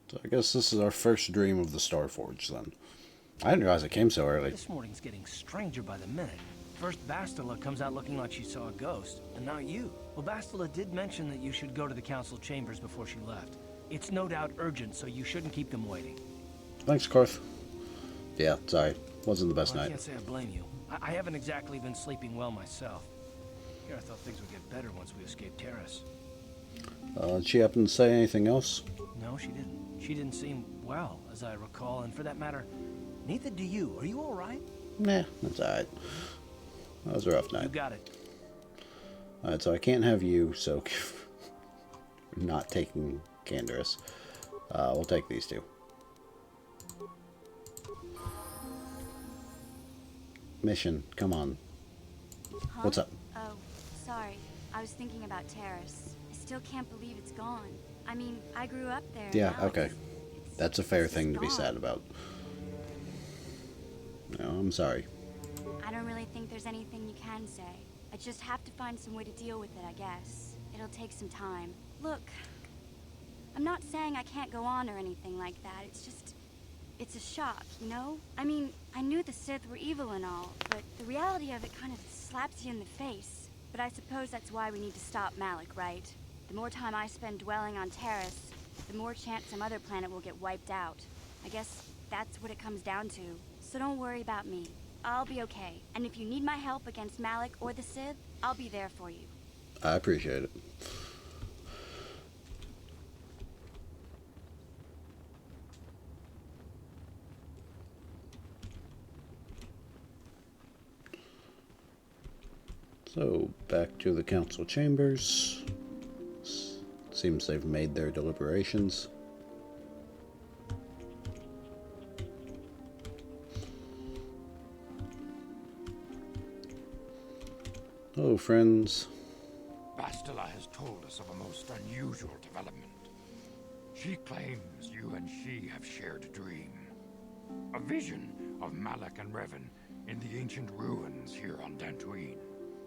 So I guess this is our first dream of the Star Forge, then. I didn't realize it came so early. This morning's getting stranger by the minute. First Bastila comes out looking like she saw a ghost, and now you. Well, Bastila did mention that you should go to the council chambers before she left. It's no doubt urgent, so you shouldn't keep them waiting. Thanks, Karth. Yeah, sorry. Wasn't the best Well, I night. can't say I blame you. I haven't exactly been sleeping well myself. Here, I thought things would get better once we escaped Terrace. Did she happen to say anything else? No, she didn't. She didn't seem well, as I recall, and for that matter, neither do you. Are you all right? Nah, that's alright. That was a rough You night. got it. Alright, so I can't have you, so not taking Canderous. We'll take these two. Mission, come on. Huh? What's up? Oh, sorry. I was thinking about Terrace. I still can't believe it's gone. I mean, I grew up there. Yeah, now okay. That's a fair thing to be gone. sad about. No, I'm sorry. I don't really think there's anything you can say. I just have to find some way to deal with it, I guess. It'll take some time. Look, I'm not saying I can't go on or anything like that. It's just, it's a shock, you know? I mean, I knew the Sith were evil and all, but the reality of it kind of slaps you in the face. But I suppose that's why we need to stop Malik, right? The more time I spend dwelling on Terrace, the more chance some other planet will get wiped out. I guess that's what it comes down to. So don't worry about me. I'll be okay. And if you need my help against Malik or the Sith, I'll be there for you. I appreciate it. So, back to the council chambers. Seems they've made their deliberations. Hello, friends. Bastila has told us of a most unusual development. She claims you and she have shared a dream. A vision of Malak and Revan in the ancient ruins here on Dantooine.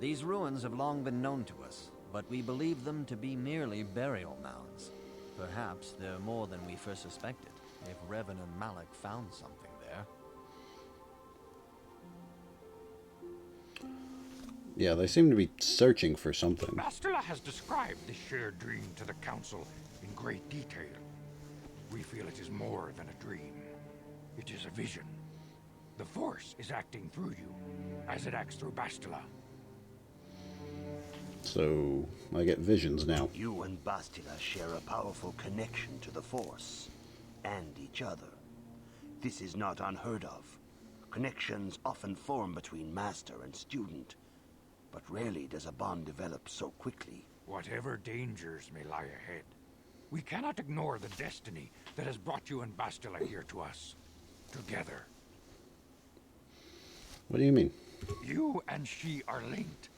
These ruins have long been known to us, but we believe them to be merely burial mounds. Perhaps they're more than we first suspected, if Revan and Malak found something there. Yeah, they seem to be searching for something. Bastila has described this shared dream to the Council in great detail. We feel it is more than a dream. It is a vision. The Force is acting through you, as it acts through Bastila. So, I get visions now. You and Bastila share a powerful connection to the Force, and each other. This is not unheard of. Connections often form between master and student, but rarely does a bond develop so quickly. Whatever dangers may lie ahead, we cannot ignore the destiny that has brought you and Bastila here to us. Together. What do you mean? You and she are linked,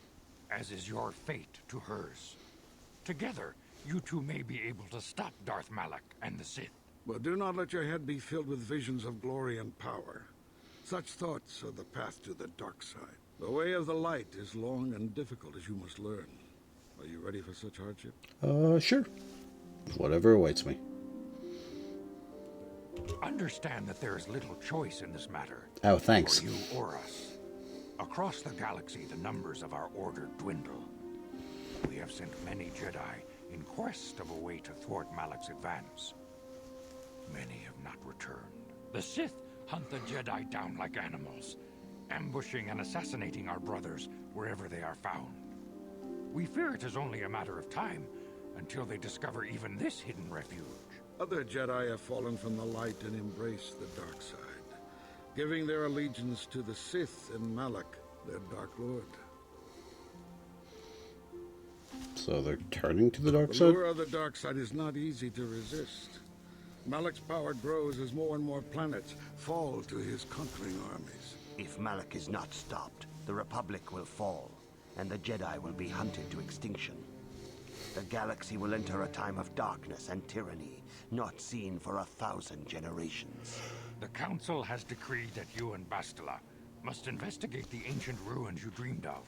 as is your fate to hers. Together, you two may be able to stop Darth Malak and the Sith. But do not let your head be filled with visions of glory and power. Such thoughts are the path to the dark side. The way of the light is long and difficult, as you must learn. Are you ready for such hardship? Sure. Whatever awaits me. Understand that there is little choice in this matter. Oh, thanks. For you or us. Across the galaxy, the numbers of our order dwindle. We have sent many Jedi in quest of a way to thwart Malak's advance. Many have not returned. The Sith hunt the Jedi down like animals, ambushing and assassinating our brothers wherever they are found. We fear it is only a matter of time until they discover even this hidden refuge. Other Jedi have fallen from the light and embraced the dark side, giving their allegiance to the Sith and Malak, their Dark Lord. So they're turning to the dark The side? lure of the dark side is not easy to resist. Malak's power grows as more and more planets fall to his conquering armies. If Malak is not stopped, the Republic will fall, and the Jedi will be hunted to extinction. The galaxy will enter a time of darkness and tyranny, not seen for 1,000 generations. The Council has decreed that you and Bastila must investigate the ancient ruins you dreamed of,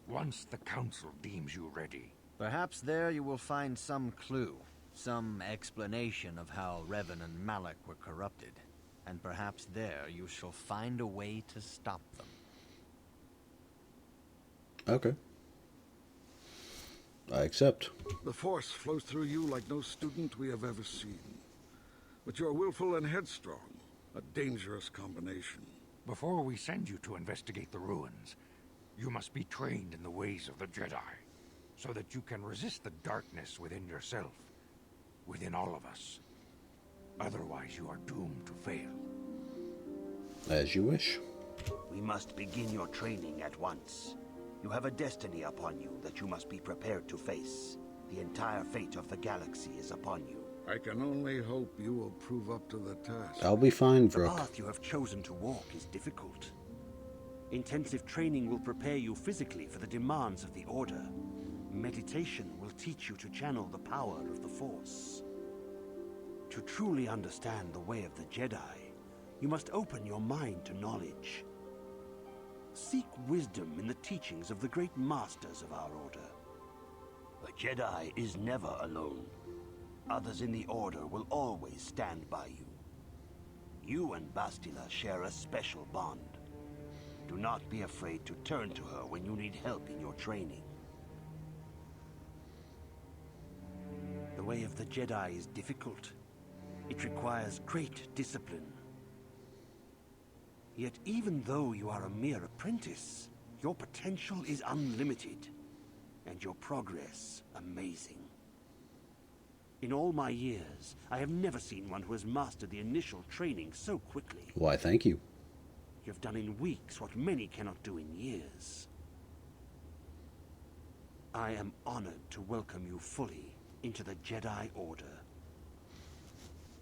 once the Council deems you ready. Perhaps there you will find some clue, some explanation of how Revan and Malak were corrupted. And perhaps there you shall find a way to stop them. Okay. I accept. The Force flows through you like no student we have ever seen. But you are willful and headstrong, a dangerous combination. Before we send you to investigate the ruins, you must be trained in the ways of the Jedi, so that you can resist the darkness within yourself, within all of us. Otherwise, you are doomed to fail. As you wish. We must begin your training at once. You have a destiny upon you that you must be prepared to face. The entire fate of the galaxy is upon you. I can only hope you will prove up to the task. I'll be fine, The Vrook. path you have chosen to walk is difficult. Intensive training will prepare you physically for the demands of the Order. Meditation will teach you to channel the power of the Force. To truly understand the way of the Jedi, you must open your mind to knowledge. Seek wisdom in the teachings of the great masters of our order. A Jedi is never alone. Others in the Order will always stand by you. You and Bastila share a special bond. Do not be afraid to turn to her when you need help in your training. The way of the Jedi is difficult. It requires great discipline. Yet even though you are a mere apprentice, your potential is unlimited, and your progress amazing. In all my years, I have never seen one who has mastered the initial training so quickly. Why, thank you. You have done in weeks what many cannot do in years. I am honored to welcome you fully into the Jedi Order.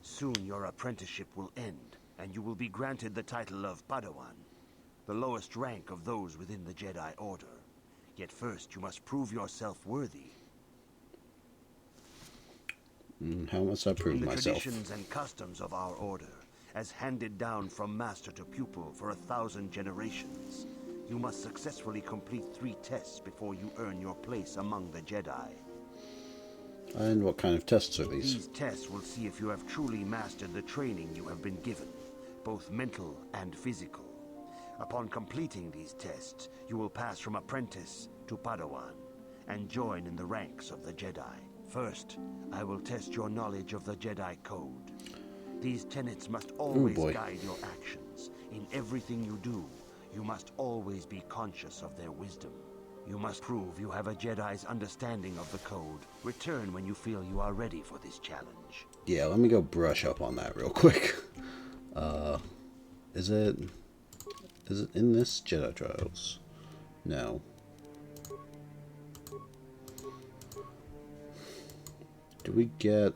Soon your apprenticeship will end, and you will be granted the title of Padawan, the lowest rank of those within the Jedi Order. Yet first you must prove yourself worthy. How must I prove In the myself? traditions and customs of our order, as handed down from master to pupil for 1,000 generations, you must successfully complete 3 tests before you earn your place among the Jedi. And what kind of tests are these? These tests will see if you have truly mastered the training you have been given, both mental and physical. Upon completing these tests, you will pass from apprentice to Padawan and join in the ranks of the Jedi. First, I will test your knowledge of the Jedi Code. These tenets must always guide your actions. In everything you do, you must always be conscious of their wisdom. You must prove you have a Jedi's understanding of the Code. Return when you feel you are ready for this challenge. Yeah, let me go brush up on that real quick. Is it in this Jedi Trials? No. Do we get...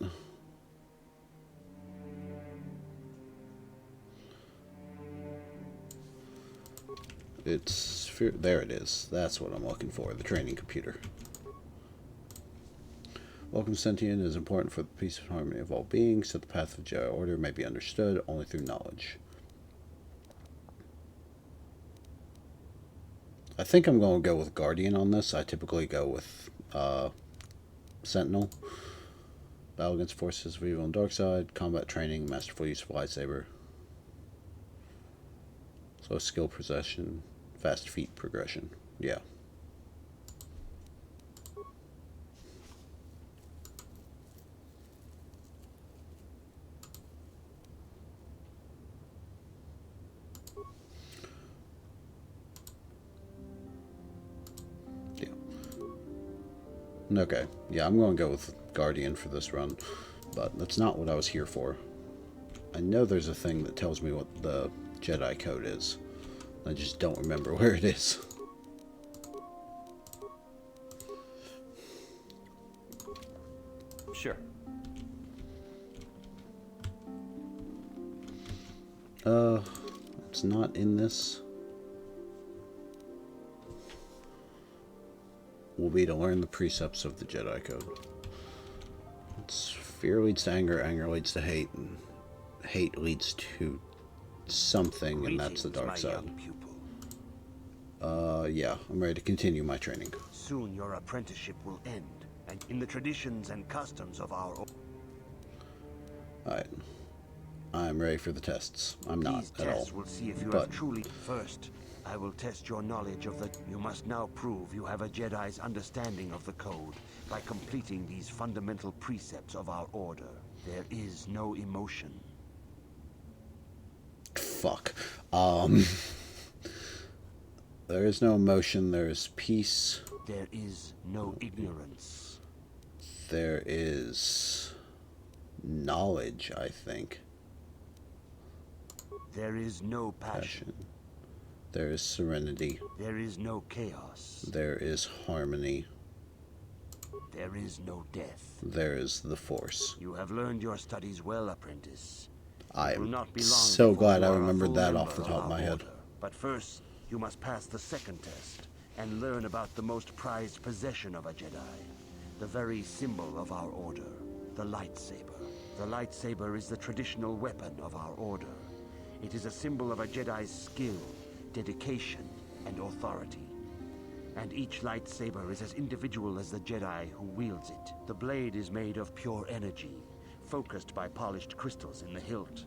It's... There it is. That's what I'm looking for, the training computer. Welcome Sentient is important for the peace and harmony of all beings, so the path of the Jedi Order may be understood only through knowledge. I think I'm going to go with Guardian on this. I typically go with Sentinel. Battle against forces of evil and dark side, combat training, masterful use of lightsaber. So skill possession, fast feet progression. Yeah. Okay, yeah, I'm going to go with Guardian for this run, but that's not what I was here for. I know there's a thing that tells me what the Jedi Code is. I just don't remember where it is. Sure. It's not in this. Will be to learn the precepts of the Jedi Code. It's fear leads to anger, anger leads to hate, and hate leads to something, and that's the dark side. Yeah, I'm ready to continue my training. Soon your apprenticeship will end, and in the traditions and customs of our... Alright. I'm ready for the tests. I'm not These at all. tests will see if you have truly... First, I will test your knowledge of the... You must now prove you have a Jedi's understanding of the Code by completing these fundamental precepts of our order. There is no emotion. Fuck. There is no emotion, there is peace. There is no ignorance. There is knowledge, I think. There is no passion. There is serenity. There is no chaos. There is harmony. There is no death. There is the Force. You have learned your studies well, apprentice. I It will am not be long so before glad you I are a remembered full that member off the top of my head. order. But first, you must pass the second test and learn about the most prized possession of a Jedi, the very symbol of our order, the lightsaber. The lightsaber is the traditional weapon of our order. It is a symbol of a Jedi's skill, dedication, and authority. And each lightsaber is as individual as the Jedi who wields it. The blade is made of pure energy, focused by polished crystals in the hilt.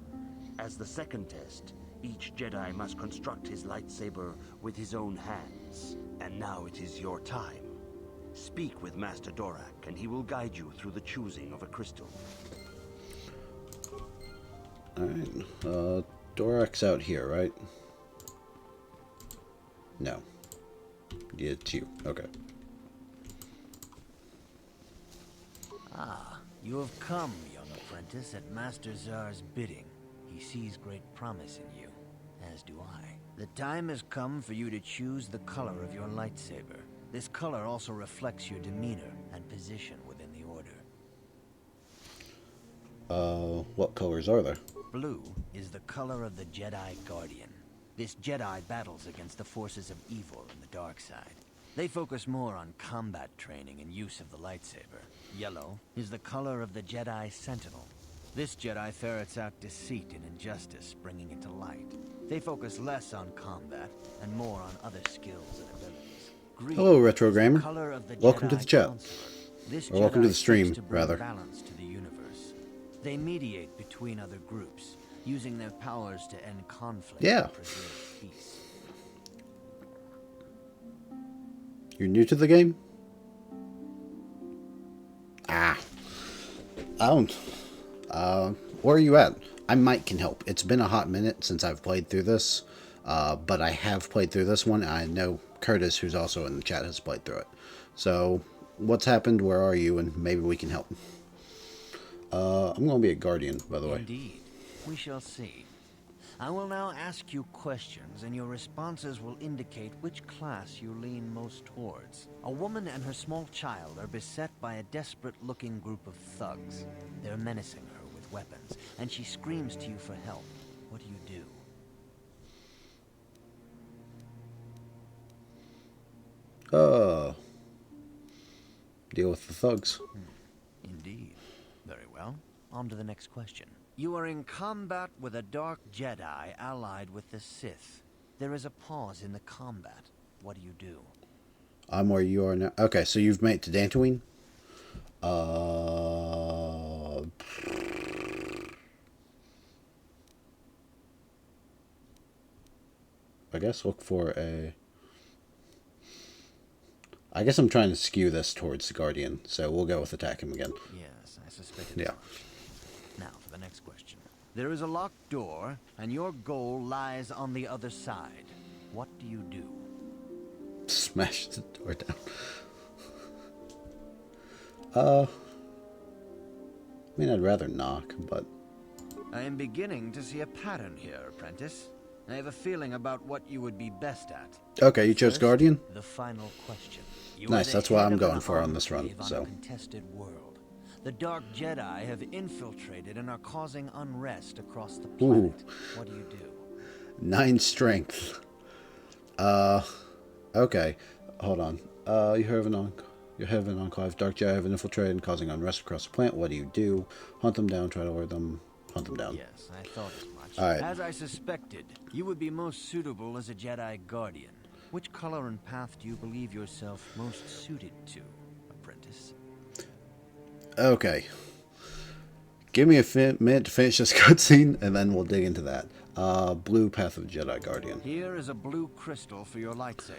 As the second test, each Jedi must construct his lightsaber with his own hands. And now it is your time. Speak with Master Dorak, and he will guide you through the choosing of a crystal. Alright, Dorak's out here, right? No. Yeah, it's you. Okay. Ah, you have come, young apprentice, at Master Zar's bidding. He sees great promise in you, as do I. The time has come for you to choose the color of your lightsaber. This color also reflects your demeanor and position within the Order. What colors are there? Blue is the color of the Jedi Guardian. This Jedi battles against the forces of evil and the dark side. They focus more on combat training and use of the lightsaber. Yellow is the color of the Jedi Sentinel. This Jedi ferrets out deceit and injustice, bringing it to light. They focus less on combat and more on other skills and abilities. Green Hello, Retro is the Gamer. color of the Welcome to Jedi the chat. Counselor. This Or welcome to Jedi the stream, seeks to bring rather. balance to the universe. They mediate between other groups, using their powers to end conflict Yeah. and preserve peace. You're new to the game? I don't... where are you at? I might can help. It's been a hot minute since I've played through this, but I have played through this one. I know Curtis, who's also in the chat, has played through it. So, what's happened? Where are you? And maybe we can help. I'm going to be a guardian, by the way. Indeed. We shall see. I will now ask you questions, and your responses will indicate which class you lean most towards. A woman and her small child are beset by a desperate-looking group of thugs. They're menacing her with weapons, and she screams to you for help. What do you do? Deal with the thugs. Indeed. Very well. On to the next question. You are in combat with a dark Jedi allied with the Sith. There is a pause in the combat. What do you do? I'm where you are now. Okay, so you've made it to Dantooine? I guess look for a... I guess I'm trying to skew this towards the Guardian, so we'll go with attack him again. Yes, I suspected Yeah. as much. Now for the next question. There is a locked door, and your goal lies on the other side. What do you do? Smash the door down. I mean, I'd rather knock, but... I am beginning to see a pattern here, apprentice. I have a feeling about what you would be best at. Okay, you chose First, Guardian? The final question. You Nice, are the that's what head I'm of going an for on this run, enclave so. on a contested world. The Dark Jedi have infiltrated and are causing unrest across the planet. Ooh. What do you do? 9 strength. Okay. Hold on. You have an enclave. Dark Jedi have infiltrated and causing unrest across the planet. What do you do? Hunt them down, try to lure them, hunt them down. Yes, I thought as much. Alright. As I suspected, you would be most suitable as a Jedi Guardian. Which color and path do you believe yourself most suited to, apprentice? Okay. Give me a minute to finish this cutscene, and then we'll dig into that. Blue Path of Jedi Guardian. Here is a blue crystal for your lightsaber.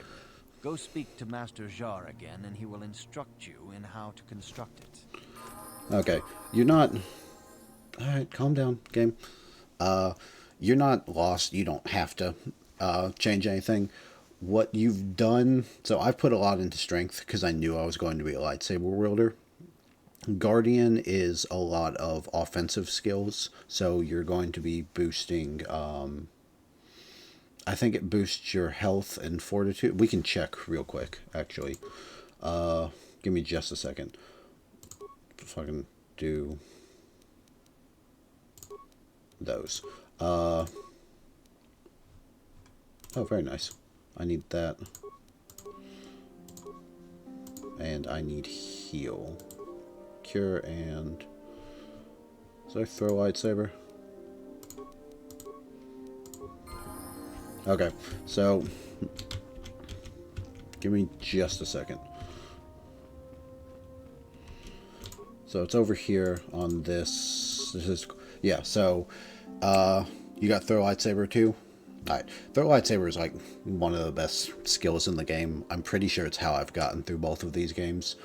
Go speak to Master Jar again, and he will instruct you in how to construct it. Okay. You're not... Alright, calm down, game. You're not lost. You don't have to change anything. What you've done... So I've put a lot into strength, because I knew I was going to be a lightsaber wielder. Guardian is a lot of offensive skills, so you're going to be boosting, I think it boosts your health and fortitude. We can check real quick, actually. Give me just a second. If I can do those. Oh, very nice. I need that. And I need heal. Cure and... Did I throw a lightsaber? Okay, so Give me just a second. So it's over here on this. This is, yeah, so you got throw lightsaber too? Alright, throw lightsaber is like one of the best skills in the game. I'm pretty sure it's how I've gotten through both of these games.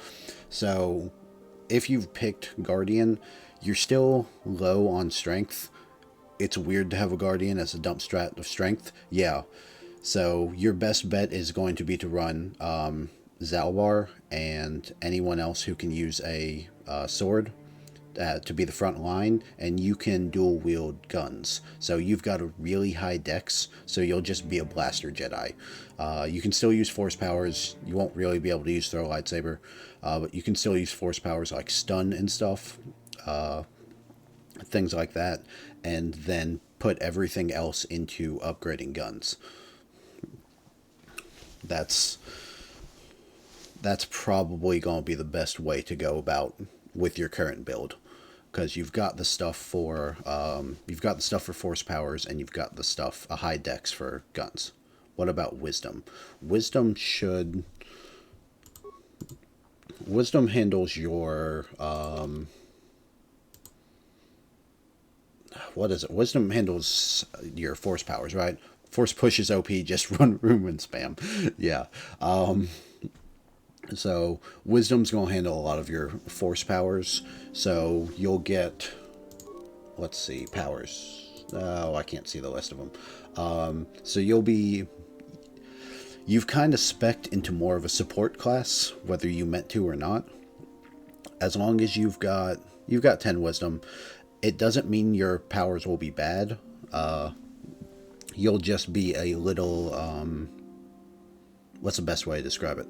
So if you've picked Guardian, you're still low on strength. It's weird to have a Guardian as a dump strat of strength. Yeah. So your best bet is going to be to run Zalbar and anyone else who can use a sword to be the front line, and you can dual wield guns. So you've got a really high dex, so you'll just be a blaster Jedi. You can still use force powers. You won't really be able to use throw lightsaber, but you can still use force powers like stun and stuff, things like that, and then put everything else into upgrading guns. That's probably going to be the best way to go about with your current build, because you've got the stuff for force powers, and you've got the stuff, a high dex for guns. What about wisdom? Wisdom handles your what is it? Wisdom handles your force powers, right? Force push is OP, just run room and spam. Yeah. So wisdom's going to handle a lot of your force powers. So you'll get, let's see, powers. Oh, I can't see the list of them. So you've kind of spec'd into more of a support class, whether you meant to or not. As long as you've got 10 wisdom, it doesn't mean your powers will be bad. You'll just be a little, what's the best way to describe it?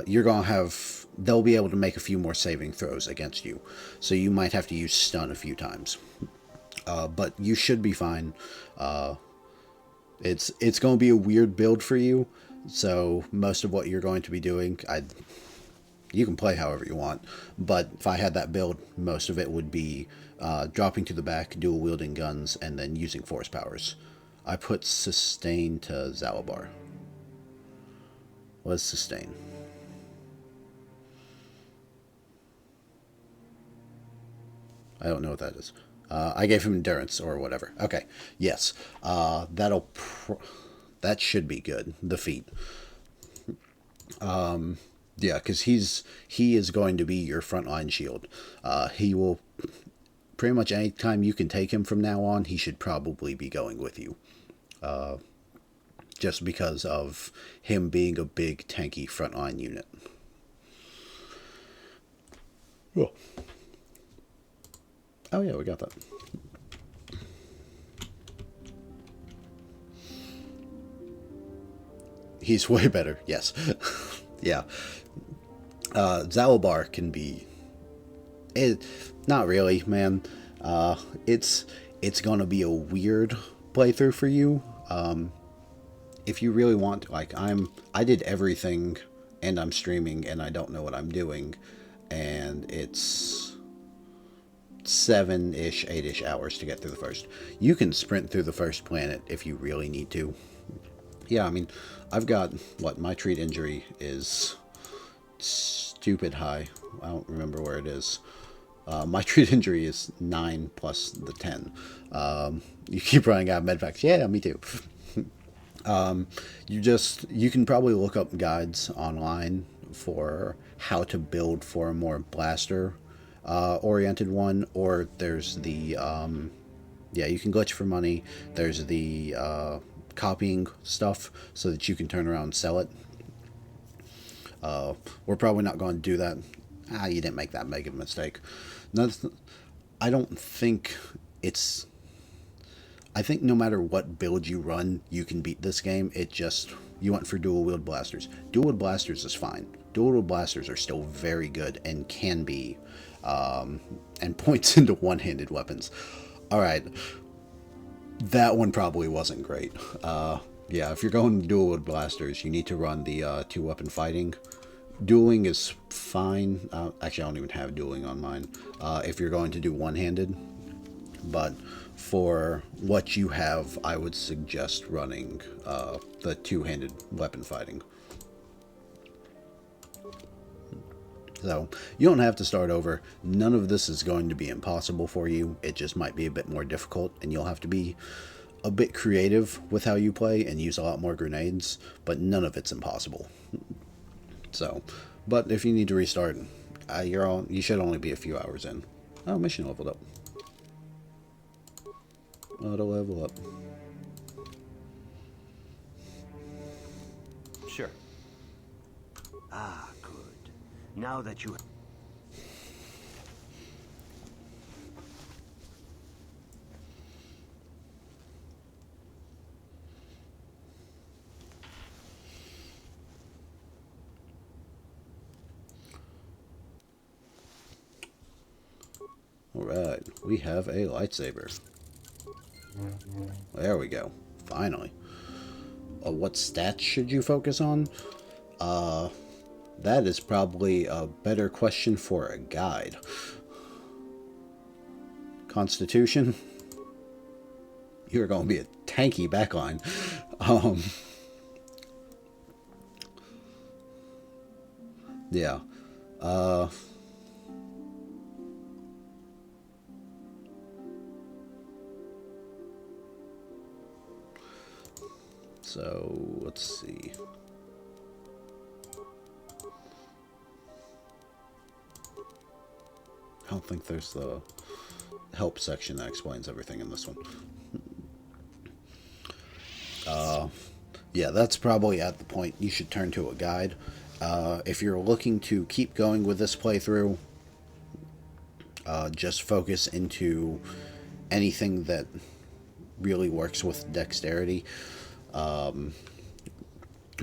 You're going to have, they'll be able to make a few more saving throws against you. So you might have to use stun a few times. But you should be fine. It's going to be a weird build for you. So most of what you're going to be doing, you can play however you want. But if I had that build, most of it would be dropping to the back, dual wielding guns, and then using force powers. I put sustain to Zalabar. What is sustain? I don't know what that is. I gave him endurance or whatever. Okay, yes. That should be good. The feat. Yeah, because he is going to be your frontline shield. He will, pretty much any time you can take him from now on, he should probably be going with you. Just because of him being a big tanky frontline unit. Cool. Oh yeah, we got that. He's way better, yes. Yeah. Zalabar can be... not really, man. It's gonna be a weird playthrough for you. If you really want, like, I did everything, and I'm streaming, and I don't know what I'm doing, and it's 7-ish, 8-ish hours to get through the first. You can sprint through the first planet if you really need to. Yeah, I mean, I've got, my treat injury is stupid high. I don't remember where it is. My treat injury is 9 plus the 10. You keep running out of medpacks. Yeah, me too. You can probably look up guides online for how to build for a more blaster oriented one, or there's the you can glitch for money. There's the copying stuff so that you can turn around and sell it. We're probably not going to do that. You didn't make that big of a mistake. I don't think it's... I think no matter what build you run, you can beat this game. It just... You went for dual wield blasters. Dual wield blasters is fine. Dual wield blasters are still very good and can be... and points into one-handed weapons. Alright. That one probably wasn't great. Yeah, if you're going dual wield blasters, you need to run the two-weapon fighting. Dueling is fine. Actually, I don't even have dueling on mine. If you're going to do one-handed, but for what you have, I would suggest running the two-handed weapon fighting. So you don't have to start over. None of this is going to be impossible for you. It just might be a bit more difficult, and you'll have to be a bit creative with how you play and use a lot more grenades, but none of it's impossible. So, but if you need to restart, you should only be a few hours in. Oh, mission leveled up. Auto level up. Sure. Ah, good. Now that you... Alright, we have a lightsaber. There we go. Finally. What stats should you focus on? That is probably a better question for a guide. Constitution? You're going to be a tanky backline. Yeah. So, let's see. I don't think there's the help section that explains everything in this one. Yeah, that's probably at the point you should turn to a guide. If you're looking to keep going with this playthrough, just focus into anything that really works with dexterity.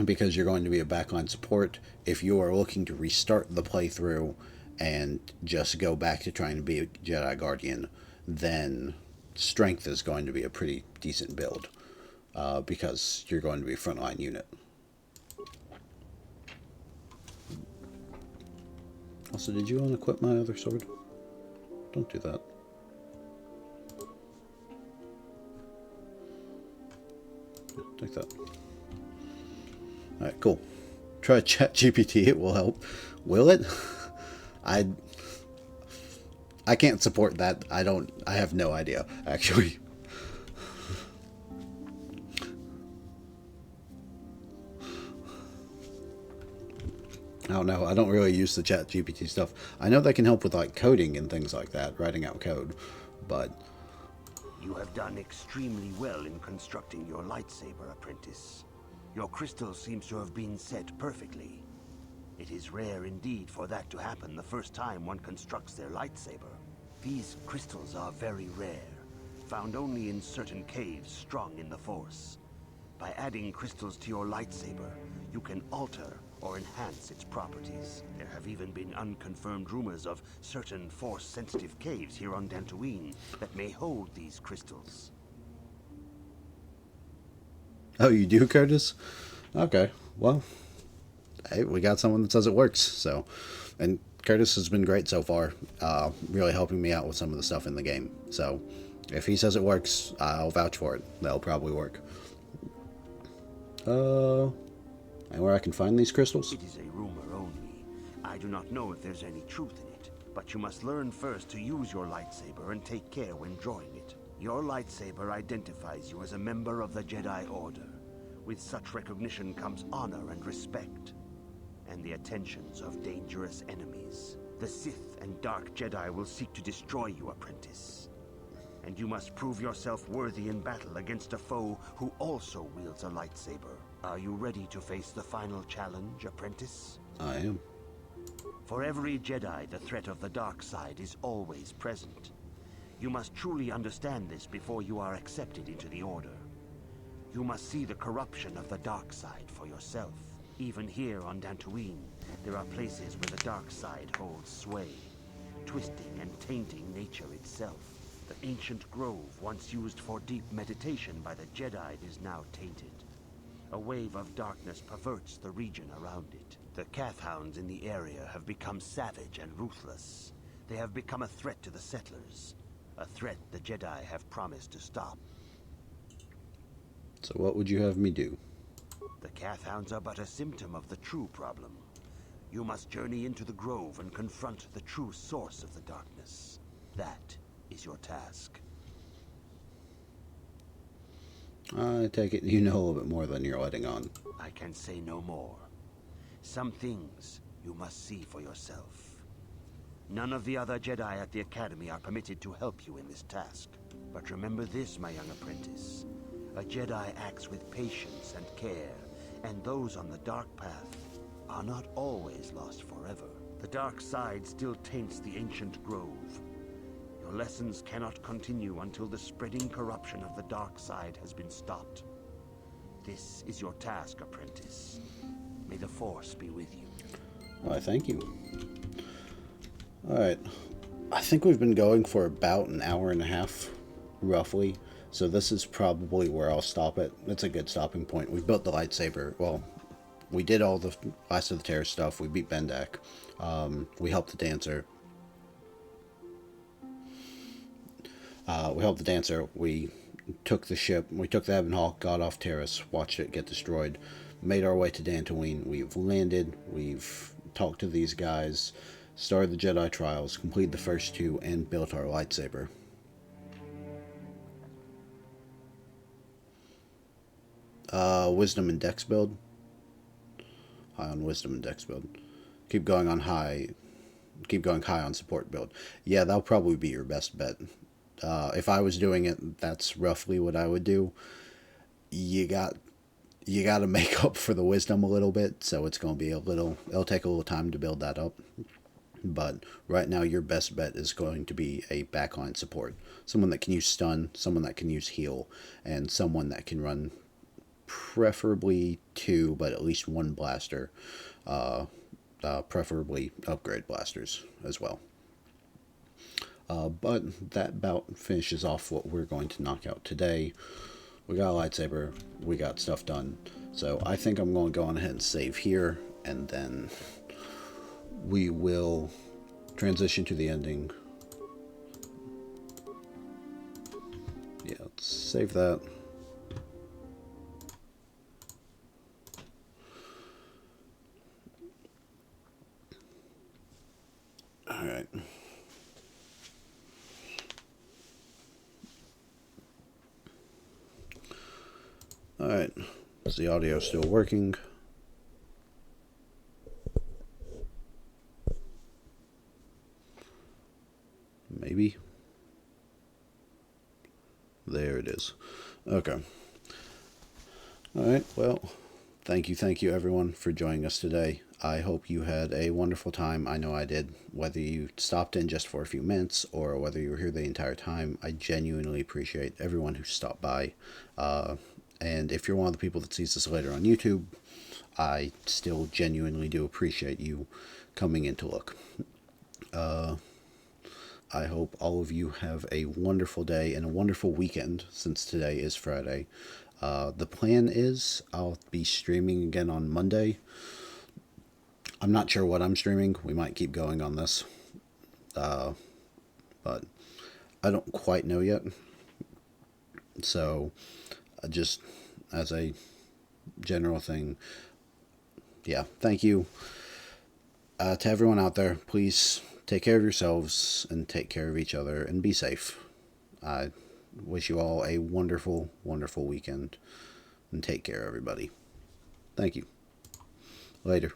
Because you're going to be a backline support. If you are looking to restart the playthrough and just go back to trying to be a Jedi Guardian, then strength is going to be a pretty decent build, because you're going to be a frontline unit. Also, did you unequip my other sword? Don't do that. Yeah, take that. Alright, cool. Try ChatGPT, it will help. Will it? I can't support that. I have no idea, actually. I don't know. I don't really use the ChatGPT stuff. I know they can help with like coding and things like that, writing out code, but... You have done extremely well in constructing your lightsaber, apprentice. Your crystal seems to have been set perfectly. It is rare indeed for that to happen the first time one constructs their lightsaber. These crystals are very rare, found only in certain caves strong in the Force. By adding crystals to your lightsaber, you can alter or enhance its properties. There have even been unconfirmed rumors of certain Force-sensitive caves here on Dantooine that may hold these crystals. Oh, you do, Curtis? Okay, well, hey, we got someone that says it works, so... And Curtis has been great so far, really helping me out with some of the stuff in the game. So, if he says it works, I'll vouch for it. That'll probably work. And where I can find these crystals? It is a rumor only. I do not know if there's any truth in it, but you must learn first to use your lightsaber and take care when drawing it. Your lightsaber identifies you as a member of the Jedi Order. With such recognition comes honor and respect, and the attentions of dangerous enemies. The Sith and Dark Jedi will seek to destroy you, apprentice. And you must prove yourself worthy in battle against a foe who also wields a lightsaber. Are you ready to face the final challenge, apprentice? I am. For every Jedi, the threat of the dark side is always present. You must truly understand this before you are accepted into the Order. You must see the corruption of the dark side for yourself. Even here on Dantooine, there are places where the dark side holds sway, twisting and tainting nature itself. The ancient grove, once used for deep meditation by the Jedi, is now tainted. A wave of darkness perverts the region around it. The Kathhounds in the area have become savage and ruthless. They have become a threat to the settlers, a threat the Jedi have promised to stop. So what would you have me do? The Cathhounds are but a symptom of the true problem. You must journey into the grove and confront the true source of the darkness. That is your task. I take it you know a little bit more than you're letting on. I can say no more. Some things you must see for yourself. None of the other Jedi at the Academy are permitted to help you in this task. But remember this, my young apprentice. A Jedi acts with patience and care, and those on the dark path are not always lost forever. The dark side still taints the ancient grove. Your lessons cannot continue until the spreading corruption of the dark side has been stopped. This is your task, apprentice. May the Force be with you. Why, thank you. Alright. I think we've been going for about an hour and a half, roughly. So this is probably where I'll stop it. It's a good stopping point. We built the lightsaber. Well, we did all the last of the Terror stuff. We beat Bendak. We helped the dancer. We took the ship. We took the Ebon Hawk, got off Terrace, watched it get destroyed, made our way to Dantooine. We've landed. We've talked to these guys, started the Jedi trials, completed the first two, and built our lightsaber. Wisdom and Dex build. High on Wisdom and Dex build. Keep going high on support build. Yeah, that'll probably be your best bet. If I was doing it, that's roughly what I would do. You got to make up for the wisdom a little bit, so it's going to be it'll take a little time to build that up. But right now, your best bet is going to be a backline support. Someone that can use stun, someone that can use heal, and someone that can run preferably 2, but at least 1 blaster. Preferably upgrade blasters as well. But that about finishes off what we're going to knock out today. We got a lightsaber, we got stuff done. So I think I'm going to go on ahead and save here, and then we will transition to the ending. Yeah, let's save that. Alright. Alright. Is the audio still working? Maybe. There it is. Okay. Alright, well, thank you everyone for joining us today. I hope you had a wonderful time. I know I did. Whether you stopped in just for a few minutes or whether you were here the entire time, I genuinely appreciate everyone who stopped by. And if you're one of the people that sees this later on YouTube, I still genuinely do appreciate you coming in to look. I hope all of you have a wonderful day and a wonderful weekend, since today is Friday. The plan is I'll be streaming again on Monday. I'm not sure what I'm streaming. We might keep going on this. But I don't quite know yet. So, just as a general thing, yeah, thank you. To everyone out there, please take care of yourselves and take care of each other and be safe. I wish you all a wonderful, wonderful weekend, and take care, everybody. Thank you. Later.